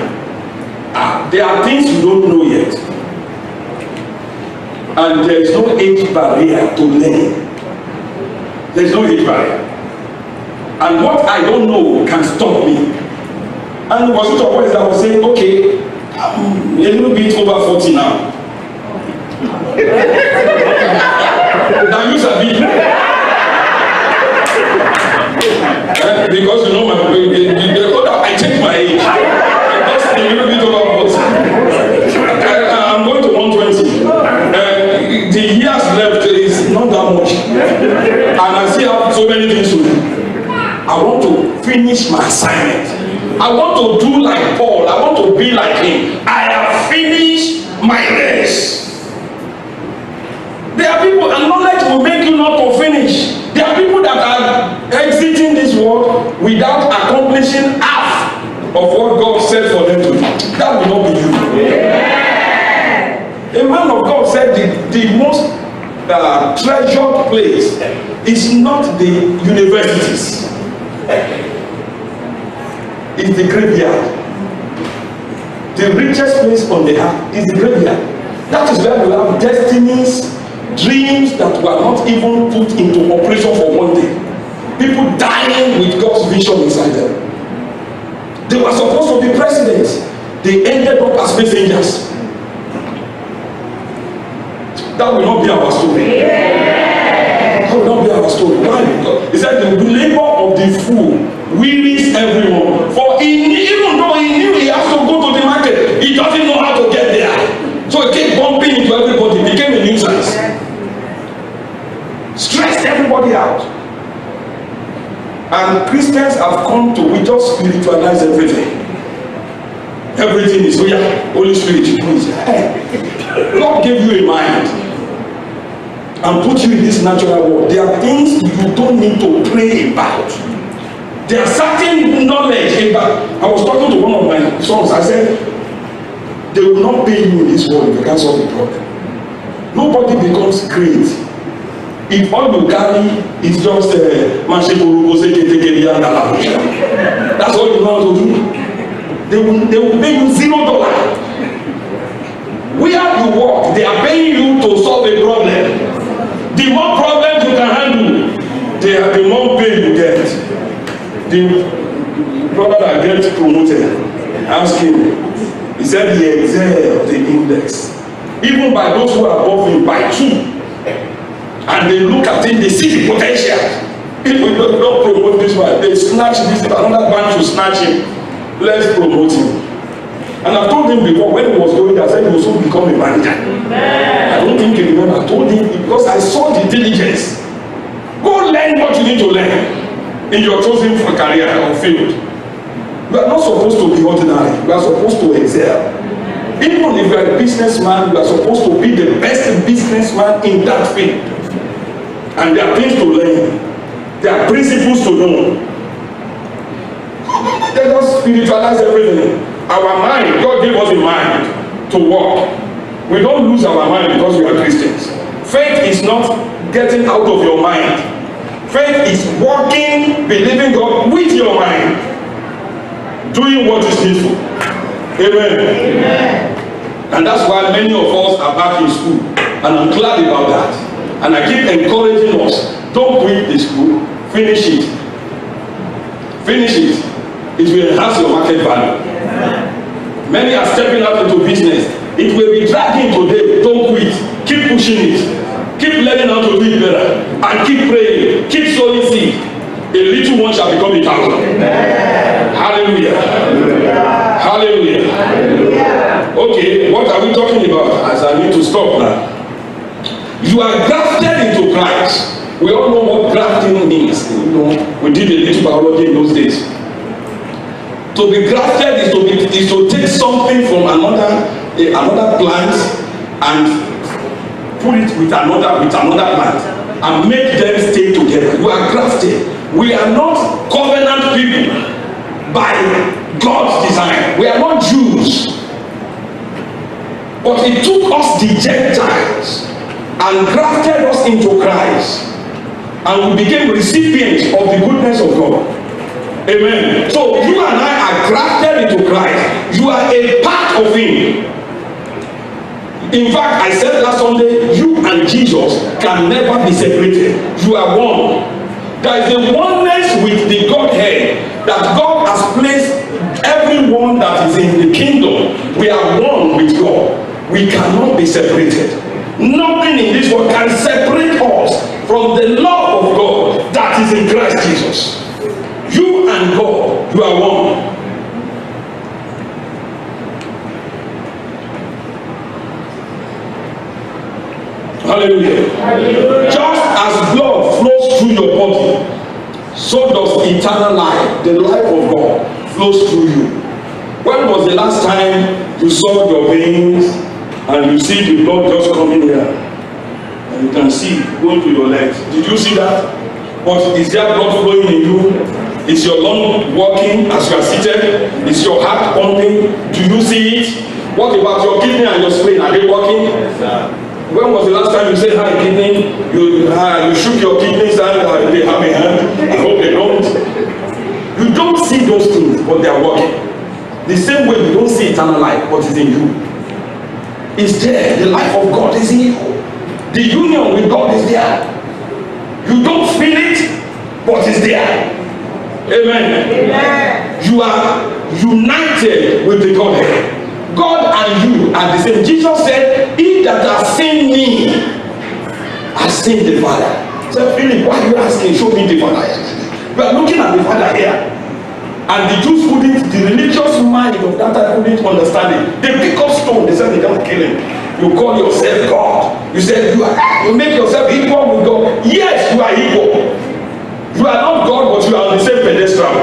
Speaker 1: There are things you don't know yet. And there is no age barrier to learn. There is no age barrier. And what I don't know can stop me. And was it always that was saying, okay, I'm a little bit over 40 now. Now you sabi. Because you know I changed my age. Just a little bit over 40. I'm going to 120. The years left is not that much. And I still have so many things to do. I want to finish my assignment. I want to do like Paul. I want to be like him. I have finished my race. There are people, and knowledge will make you not to finish. There are people that are exiting this world without accomplishing half of what God said for them to do. That will not be you. Yeah. A man of God said the most treasured place is not the universities. It's the graveyard. The richest place on the earth is the graveyard. That is where we have destinies, dreams that were not even put into operation for one day. People dying with God's vision inside them. They were supposed to be presidents. They ended up as messengers. That will not be our story. That will not be our story. Why? He said the labor of the fool wearies everyone. For even though he knew he has to go to the market, he doesn't know how to get there. So he kept bumping into everybody, became a nuisance. Stressed everybody out. And Christians have come to, we just spiritualize everything. Everything is, oh yeah, Holy Spirit, you know, hey, God gave you a mind and put you in this natural world. There are things you don't need to pray about. There are certain knowledge about. I was talking to one of my sons. I said, they will not pay you in this world if you can't solve the problem. Nobody becomes great if all you carry is just that's all you know how to do. They will pay you $0. Where you work, they are paying you to solve a problem. The more problems you can handle, the more pay you get. The brother that gets promoted, ask him, he said he excelled the index, even by those who are above him by 2. And they look at him, they see the potential. People don't promote this one, they snatch this, another bunch to snatch him. Let's promote him. And I told him before, when he was going there, I said he will soon become a manager. Amen. I don't think he remember. I told him because I saw the diligence. Go learn what you need to learn in your chosen career or field. You are not supposed to be ordinary. You are supposed to excel. Even if you are a businessman, you are supposed to be the best businessman in that field. And there are things to learn. There are principles to know. Let us spiritualize everything. Our mind, God gave us a mind to walk. We don't lose our mind because we are Christians. Faith is not getting out of your mind. Faith is walking, believing God with your mind, doing what is needful. Amen. Amen. And that's why many of us are back in school. And I'm glad about that. And I keep encouraging us, don't quit the school, finish it. Finish it. It will enhance your market value. Many are stepping out into business. It will be dragging today. Don't quit. Keep pushing it. Keep learning how to do it better. And keep praying. Keep sowing seed. A little one shall become 1,000. Hallelujah. Hallelujah. Hallelujah. Okay, what are we talking about? As I need to stop now. You are grafted into Christ. We all know what grafting means. You know, we did a little biology in those days. To be grafted is to take something from another plant and put it with another plant and make them stay together. You are grafted. We are not covenant people by God's design. We are not Jews. But He took us, the Gentiles, and grafted us into Christ. and we became recipients of the goodness of God. Amen. So you and I are grafted into Christ. You are a part of Him. In fact, I said last Sunday, you and Jesus can never be separated. You are one. There is a oneness with the Godhead that God has placed everyone that is in the kingdom. We are one with God. We cannot be separated. Nothing in this world can separate us from the love of God that is in Christ Jesus. You and God, you are one. Hallelujah. Hallelujah. Just as blood flows through your body, so does eternal life, the life of God, flows through you. When was the last time you saw your veins and you see the blood just coming here? And you can see going to your legs. Did you see that? But is there blood flowing in you? Is your lung working as you are seated? Is your heart pumping? Do you see it? What about your kidney and your spleen? Are they working? Yes, when was the last time you said hi kidney? You shook your kidneys and they have a hand. I hope they don't. You don't see those things, but they are working. The same way you don't see eternal life, but it's in you. It's there. The life of God is in you. The union with God is there. You don't feel it, but it's there. Amen. Amen. You are united with the Godhead. God and you are the same. Jesus said, "He that has seen me has seen the Father." So Philip, why are you asking? Show me the Father. We are looking at the Father here. And the Jews couldn't, the religious mind of that time couldn't understand it. They pick up stone, they said they can't kill him. You call yourself God. You said you make yourself equal with God. Yes, you are equal. You are not God, but you are on the same pedestal.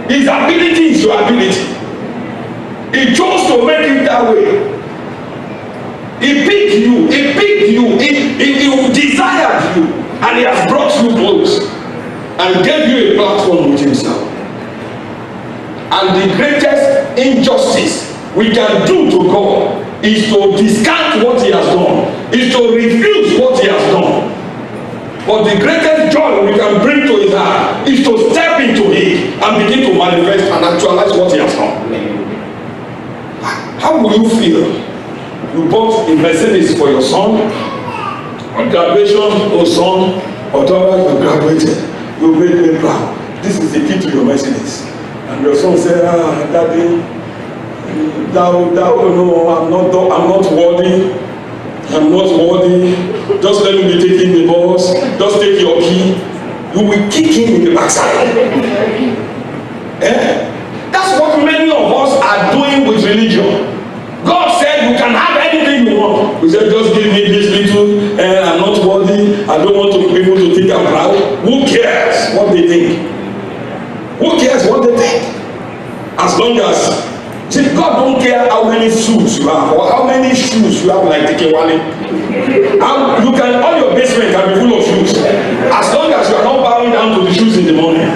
Speaker 1: His ability is your ability. He chose to make it that way. He picked you, he desired you, and he has brought you close and gave you a platform with himself. And the greatest injustice we can do to God is to discount what he has done, is to refuse what he has done. But the greatest joy we can bring to his heart is to step into it and begin to manifest and actualize what he has done. How will you feel? You bought a Mercedes for your son. On graduation, oh son, or daughter, you graduated. You made me proud. This is the key to your Mercedes. And your son said, Daddy, no, I'm not worthy. I'm not worthy. Just let me be taking the bus. Just take your key. You will kick him in the backside. That's what many of us are doing with religion. God said you can have anything you want. We said, just give me this little, I'm not worthy. I don't want people to think I'm proud. Who cares what they think? Who cares what they think? As long as, see, God don't care how many suits you have or how many shoes you have, like Tikewale. You can, all your basement can be full of shoes. As long as you are not bowing down to the shoes in the morning.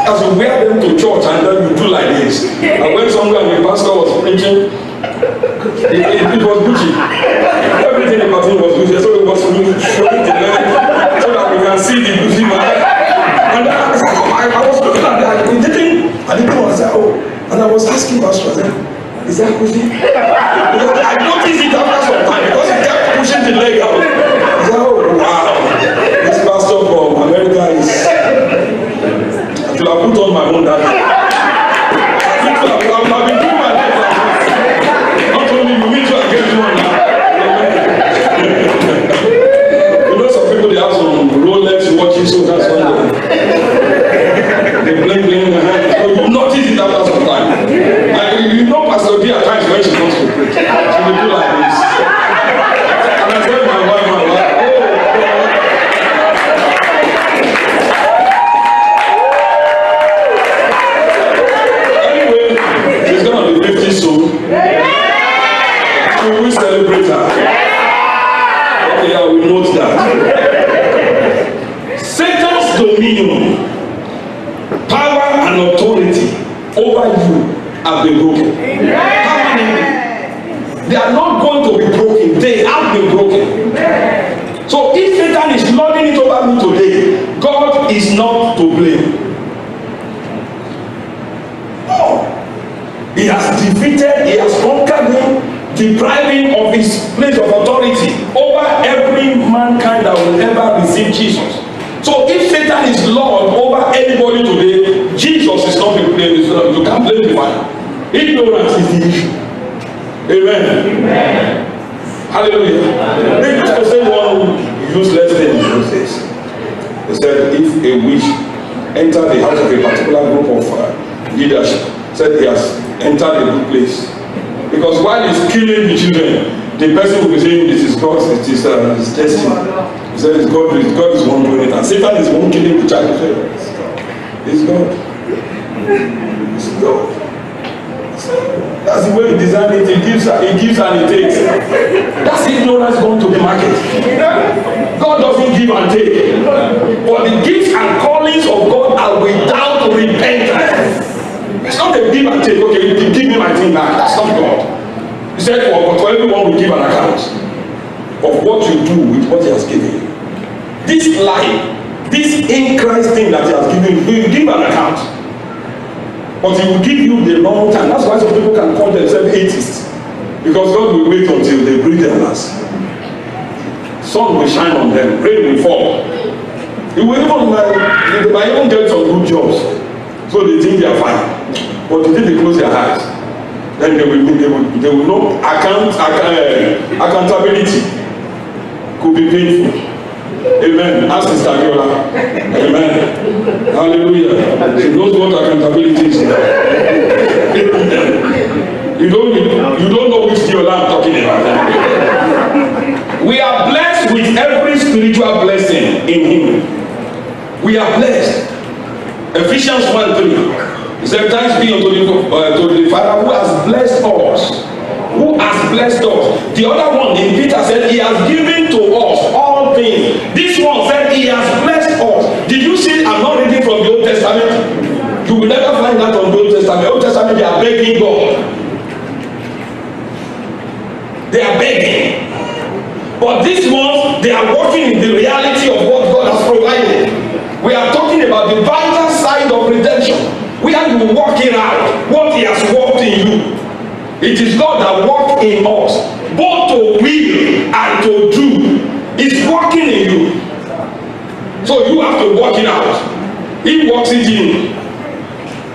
Speaker 1: As you wear them to church and then you do like this. I went somewhere and the pastor was preaching. It was Gucci. Everything about him was Gucci. So it was showing the leg so that we can see the Gucci man. And I was looking at that. I didn't know. I said, oh. And I was asking Pastor, I said, is that Gucci? Because I noticed it after some time because he kept pushing the leg out. I said, oh wow. This pastor from America is. I put on my own that. I've been doing my life. Not only you need to get one now. You know some people they have some Rolex watches, so that's why they blink in the hand. So you notice it after some time. And you know Pastor D at times when she comes to preach, she will do like this. And I tell my wife, soon. We will celebrate her. Okay, I will note that. Satan's dominion, power and authority over you have been broken. How many? They are not going to be broken. They have been broken. So if Satan is lording it understand today, God is not to blame. No. He has defeated, he has conquered him, deprived him of his place of authority over every mankind that will ever receive Jesus. So if Satan is Lord over anybody today, Jesus is not to blame. You can't blame the Father. Ignorance is the issue. Amen. Amen. Hallelujah. They used to say one useless thing in those days. They said if a witch entered the house of a particular group of leadership, said he has entered a good place. Because while he's killing the children, the person will be saying this is God, it is his destiny. He said it's God is one doing it, and Satan is one killing the child. It's God. It's God. That's the way he designed it. He gives and he takes. That's ignorance going to the market. God doesn't give and take. But the gifts and callings of God are without repentance. It's not a give and take. Okay, you give me my thing back. That's not God. He said, but for everyone will give an account of what you do with what he has given you. This life, this in Christ thing that he has given you, he will give an account. But he will give you the long time. That's why some people can call themselves atheists. Because God will wait until they breathe their last. Sun will shine on them, rain will fall. They will even might even get some good jobs. So they think they are fine. But until they close their eyes, then they will know accountability could be painful. Amen. Ask Sister Yola. Amen. Hallelujah. She knows what accountability is. You don't know which Yola I'm talking about. We are blessed with every spiritual blessing in him. We are blessed. Ephesians 1:3. He said, thanks be unto the Father who has blessed us. Who has blessed us. The other one in Peter said, he has given to us all things. This one said, he has blessed us. Did you see? I'm not reading from the Old Testament. You will never find that on the Old Testament. Old Testament, they are begging God. They are begging. But these ones, they are working in the reality of what God has provided. We are talking about the vital side of redemption. Where you work it out what he has worked in you. It is God that worked in us, both to will and to do. It's working in you. So you have to work it out. He works it in.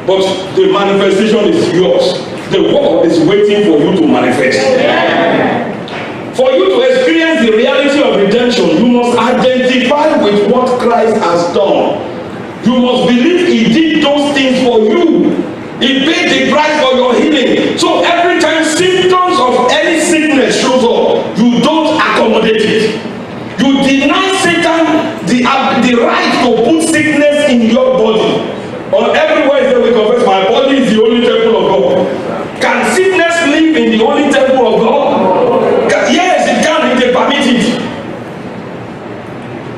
Speaker 1: But the manifestation is yours. The world is waiting for you to manifest. Yeah. For you to experience the reality of redemption, you must identify with what Christ has done. You must believe he did those things for you. He paid the price for your healing. So every time symptoms of any sickness shows up, you don't accommodate it. You deny Satan the right to put sickness in your body. On every Wednesday we confess, my body is the only temple of God. Can sickness live in the only temple of God? Yes, it can if they permit it.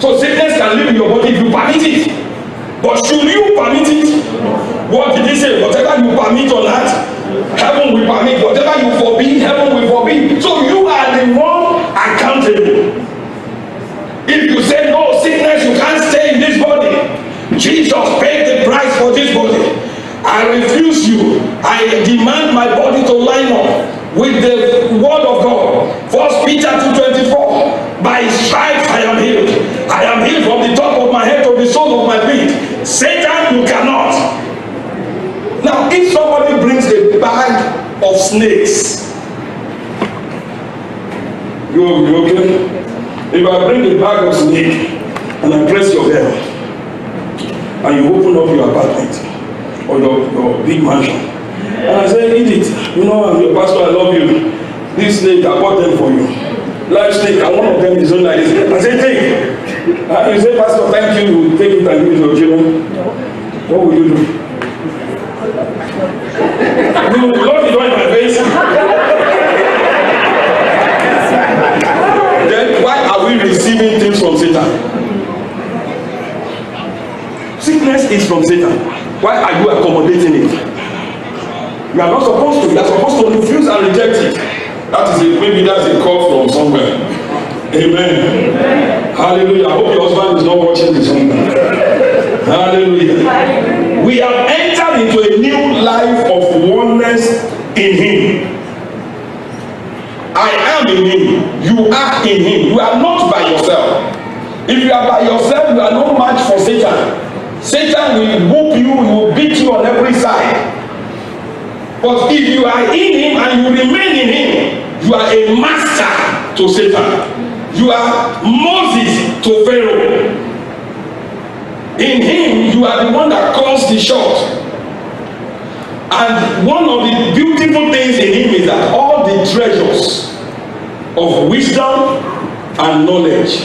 Speaker 1: So sickness can live in your body if you permit it. But should you permit it? What did he say? Whatever you permit on earth, heaven will permit. Whatever you forbid, heaven will forbid. So you are the one accountable. If you say no sickness, you can't stay in this body. Jesus paid the price for this body. I refuse you. I demand my body to line up with the word of God. 1 Peter 2:24. By his stripes I am healed. I am healed from the top of my head to the sole of my feet. Satan, you cannot. Now, if somebody brings a bag of snakes, you okay? If I bring a bag of snake and I press your hair and you open up your apartment or your big mansion and I say, eat it. You know, I'm your pastor, I love you. This snake, I bought them for you. Live snake, and one of them is on like this. I say, take it. You say, Pastor, thank you. You take it and give it to your children. What will you do? You love it on my face. Then why are we receiving things from Satan? Sickness is from Satan. Why are you accommodating it? You are not supposed to. You are supposed to refuse and reject it. That is it. Maybe that's a call from somewhere. Amen. Amen. Hallelujah. I hope your husband is not watching this one. Hallelujah. We have entered into a new life of oneness in him. I am in him. You are in him. You are not by yourself. If you are by yourself, you are no match for Satan. Satan will whoop you, he will beat you on every side. But if you are in him and you remain in him, you are a master to Satan. You are Moses to Pharaoh. In him, you are the one that calls the shot. And one of the beautiful things in him is that all the treasures of wisdom and knowledge,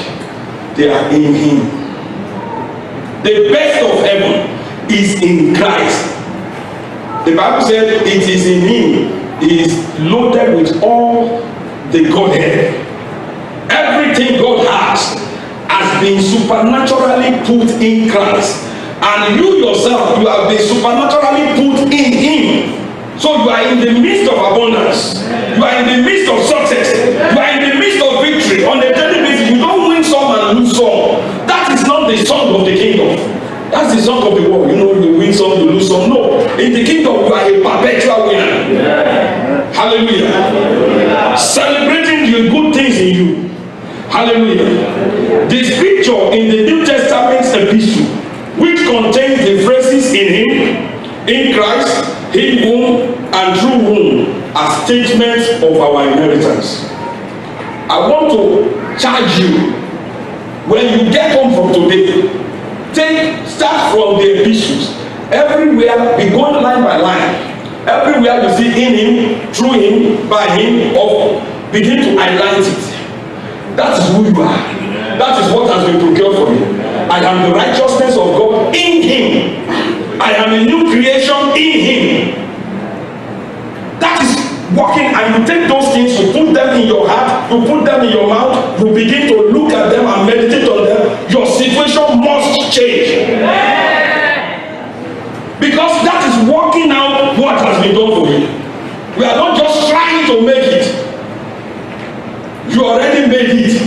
Speaker 1: they are in him. The best of heaven is in Christ. The Bible said it is in him. He is loaded with all the Godhead. Everything God has been supernaturally put in Christ. And you yourself, you have been supernaturally put in him. So you are in the midst of abundance. You are in the midst of success. You are in the midst of victory. On a daily basis, you don't win some and lose some. That is not the song of the kingdom. That's the song of the world. You know, you win some, you lose some. No. In the kingdom, you are a perpetual winner. Hallelujah. Celebrating the good things in you. Hallelujah. The scripture in the New Testament epistle, which contains the phrases in him, in Christ, in whom, and through whom, are statements of our inheritance. I want to charge you, when you get home from today, start from the epistles. Everywhere, be going line by line. Everywhere you see in him, through him, by him, or begin to highlight it. That is who you are. That is what has been procured for you. I am the righteousness of God in him. I am a new creation in him. That is working, and you take those things, you put them in your heart, you put them in your mouth, you begin to look at them and meditate on them. Your situation must change. Because that is working out what has been done for you. We are not just trying to make it. You already made it.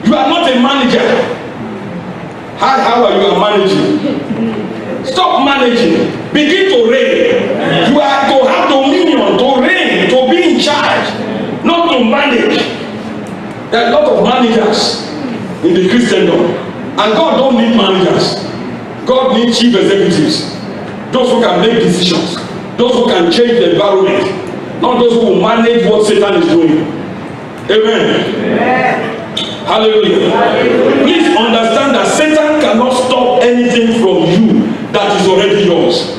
Speaker 1: You are not a manager. How are you managing? Stop managing. Begin to reign. You are to have dominion, to reign, to be in charge, not to manage. There are a lot of managers in the Christendom, and God don't need managers. God needs chief executives, those who can make decisions, those who can change the environment, not those who will manage what Satan is doing. Amen. Hallelujah. Please understand that Satan cannot stop anything from you that is already yours.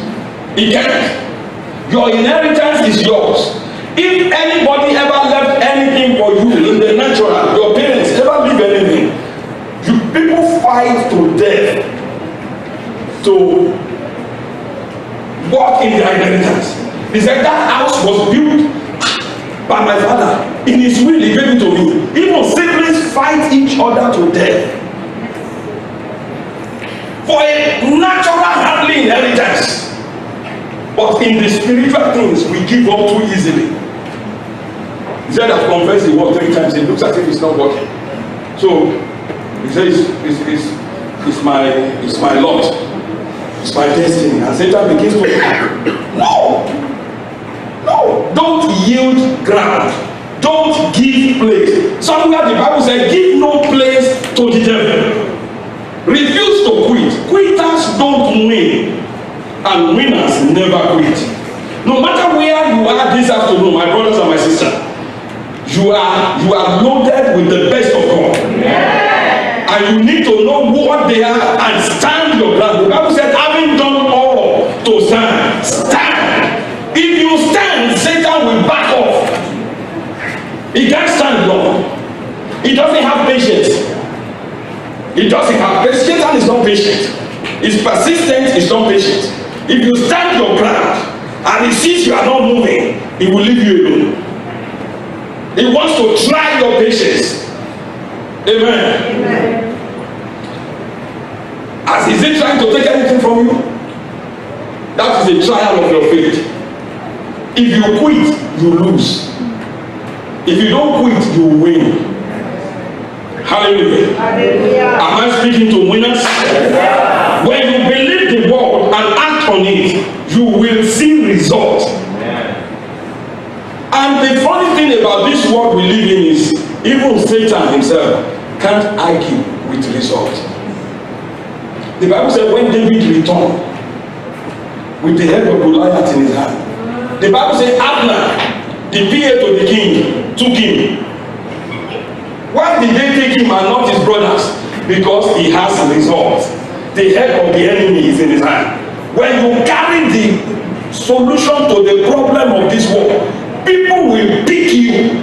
Speaker 1: He can't. Your inheritance is yours. If anybody ever left anything for you in the natural, your parents ever leave anything, people fight to death to walk in their inheritance. He said that house was built by my father. In his will, he gave it to me. Even siblings fight each other to death for a natural handling inheritance. But in the spiritual things, we give up too easily. He said, I've confessed the word 3 times. It looks as if it's not working. So he says, it's my lot. It's my destiny. And Satan begins to no, don't yield ground. Don't give place. Somewhere the Bible said, give no place to the devil. Refuse to quit. Quitters don't win, and winners never quit. No matter where you are this afternoon, my brothers and my sisters, you are loaded with the best of God. Yeah. And you need to know what they are and stand your ground. The Bible said, having done all to stand, stand. If you stand, Satan will back off. He can't stand long. He doesn't have patience. He doesn't have patience. Satan is not patient. He's persistent, he's not patient. If you stand your ground and he sees you are not moving, he will leave you alone. He wants to try your patience. Amen. Amen. As is he trying to take anything from you? That is a trial of your faith. If you quit, you lose. If you don't quit, you win. Hallelujah. Am I speaking to winners? When you believe the word and act on it, you will see results. And the funny thing about this world we live in is even Satan himself can't argue with results. The Bible said when David returned with the head of Goliath in his hand, the Bible said Abner, the PA to the king, took him. Why did they take him and not his brothers? Because he has results. The head of the enemy is in his hand. When you carry the solution to the problem of this world, people will pick you.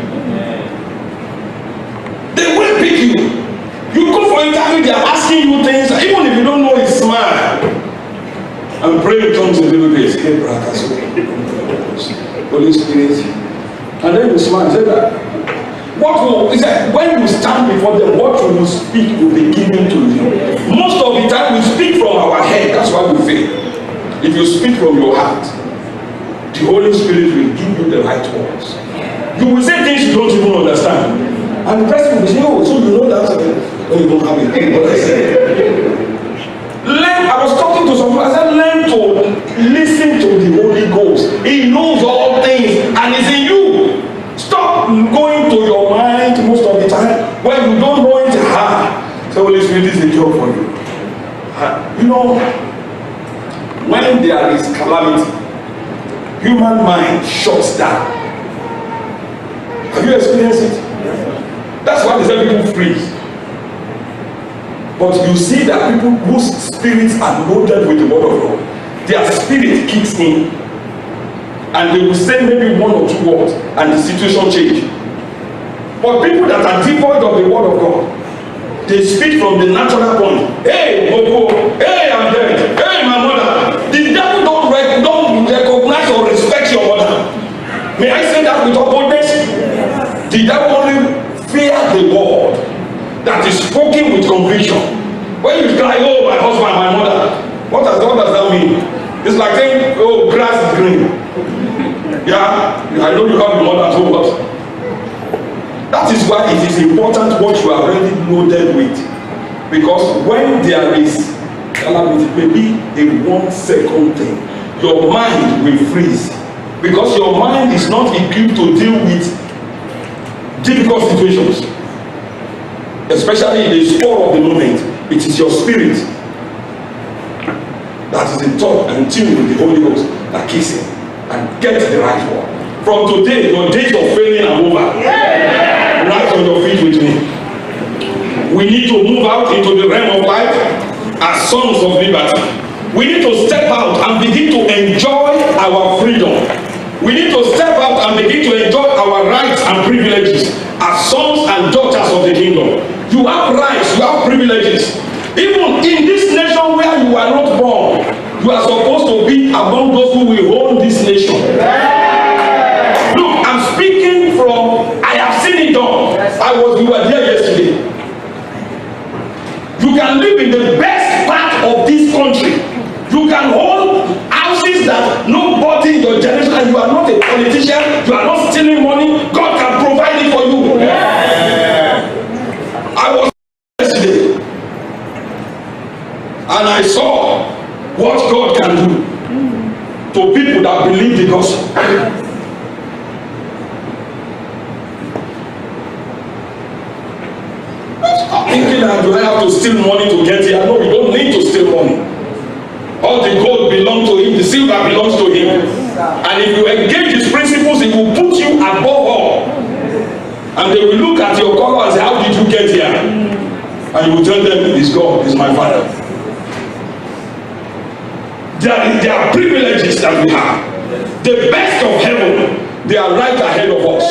Speaker 1: They will pick you. You go for interview, they are asking you things, even if you don't know it, smile and pray in tongues a little bit. Hey, brother, Holy Spirit. And then you smile. Say that. What will, he said, when you stand before them, what you will speak will be given to you. Most of the time we speak from our head, that's why we fail. If you speak from your heart, the Holy Spirit will give you the right words. You will say things you don't even understand. And the person will say, oh, so you know that? Oh, you don't have it. What I said. Learn, I was talking to someone, I said, learn to listen to the Holy Ghost. He knows all things and it's in you. Stop going to your mind most of the time when you don't know it. So Holy Spirit is a job for you. You know, when there is calamity, human mind shuts down. Have you experienced it? That's why they say people freeze. But you see that people whose spirits are loaded with the word of God, their spirit kicks in. And they will say maybe one or two words and the situation change. But people that are devoid of the word of God, they speak from the natural point. Hey, Bobo, hey, I'm dead. Hey, my mother. The devil don't recognize or respect your mother. May I say that with boldness? The devil only fears the word that is spoken with conviction. When you cry, oh, my husband, my mother, what does that mean? It's like saying, oh, grass is green. Yeah, I know you have the mother, so what? That is why it is important what you are already loaded with. Because when there is calamity, maybe a 1 second thing, your mind will freeze. Because your mind is not equipped to deal with difficult situations. Especially in the spur of the moment, it is your spirit that is in touch and tuned with the Holy Ghost that kicks in and get the right one. From today, your days of failing are over. Yeah. Rise on your feet with me. We need to move out into the realm of life as sons of liberty. We need to step out and begin to enjoy our freedom. We need to step out and begin to enjoy our rights and privileges as sons and daughters of the kingdom. You have rights, you have privileges. Even in this nation where you are not born, you are supposed to be among those who will own this nation. Look, I'm speaking from, I have seen it done. We were there yesterday. You can live in the best part of this country. You can hold houses that nobody in your generation, and you are not a politician, you are not stealing money, God can provide it for you. I was yesterday and I saw what God can do to people that believe the gospel. Stop thinking that do I have to steal money to get here? No, you don't need to steal money. All the gold belongs to him, the silver belongs to him. And if you engage his principles, he will put you above all. And they will look at your color and say, how did you get here? And you will tell them, it is God, it is my Father. There are privileges that we have. The best of heaven, they are right ahead of us.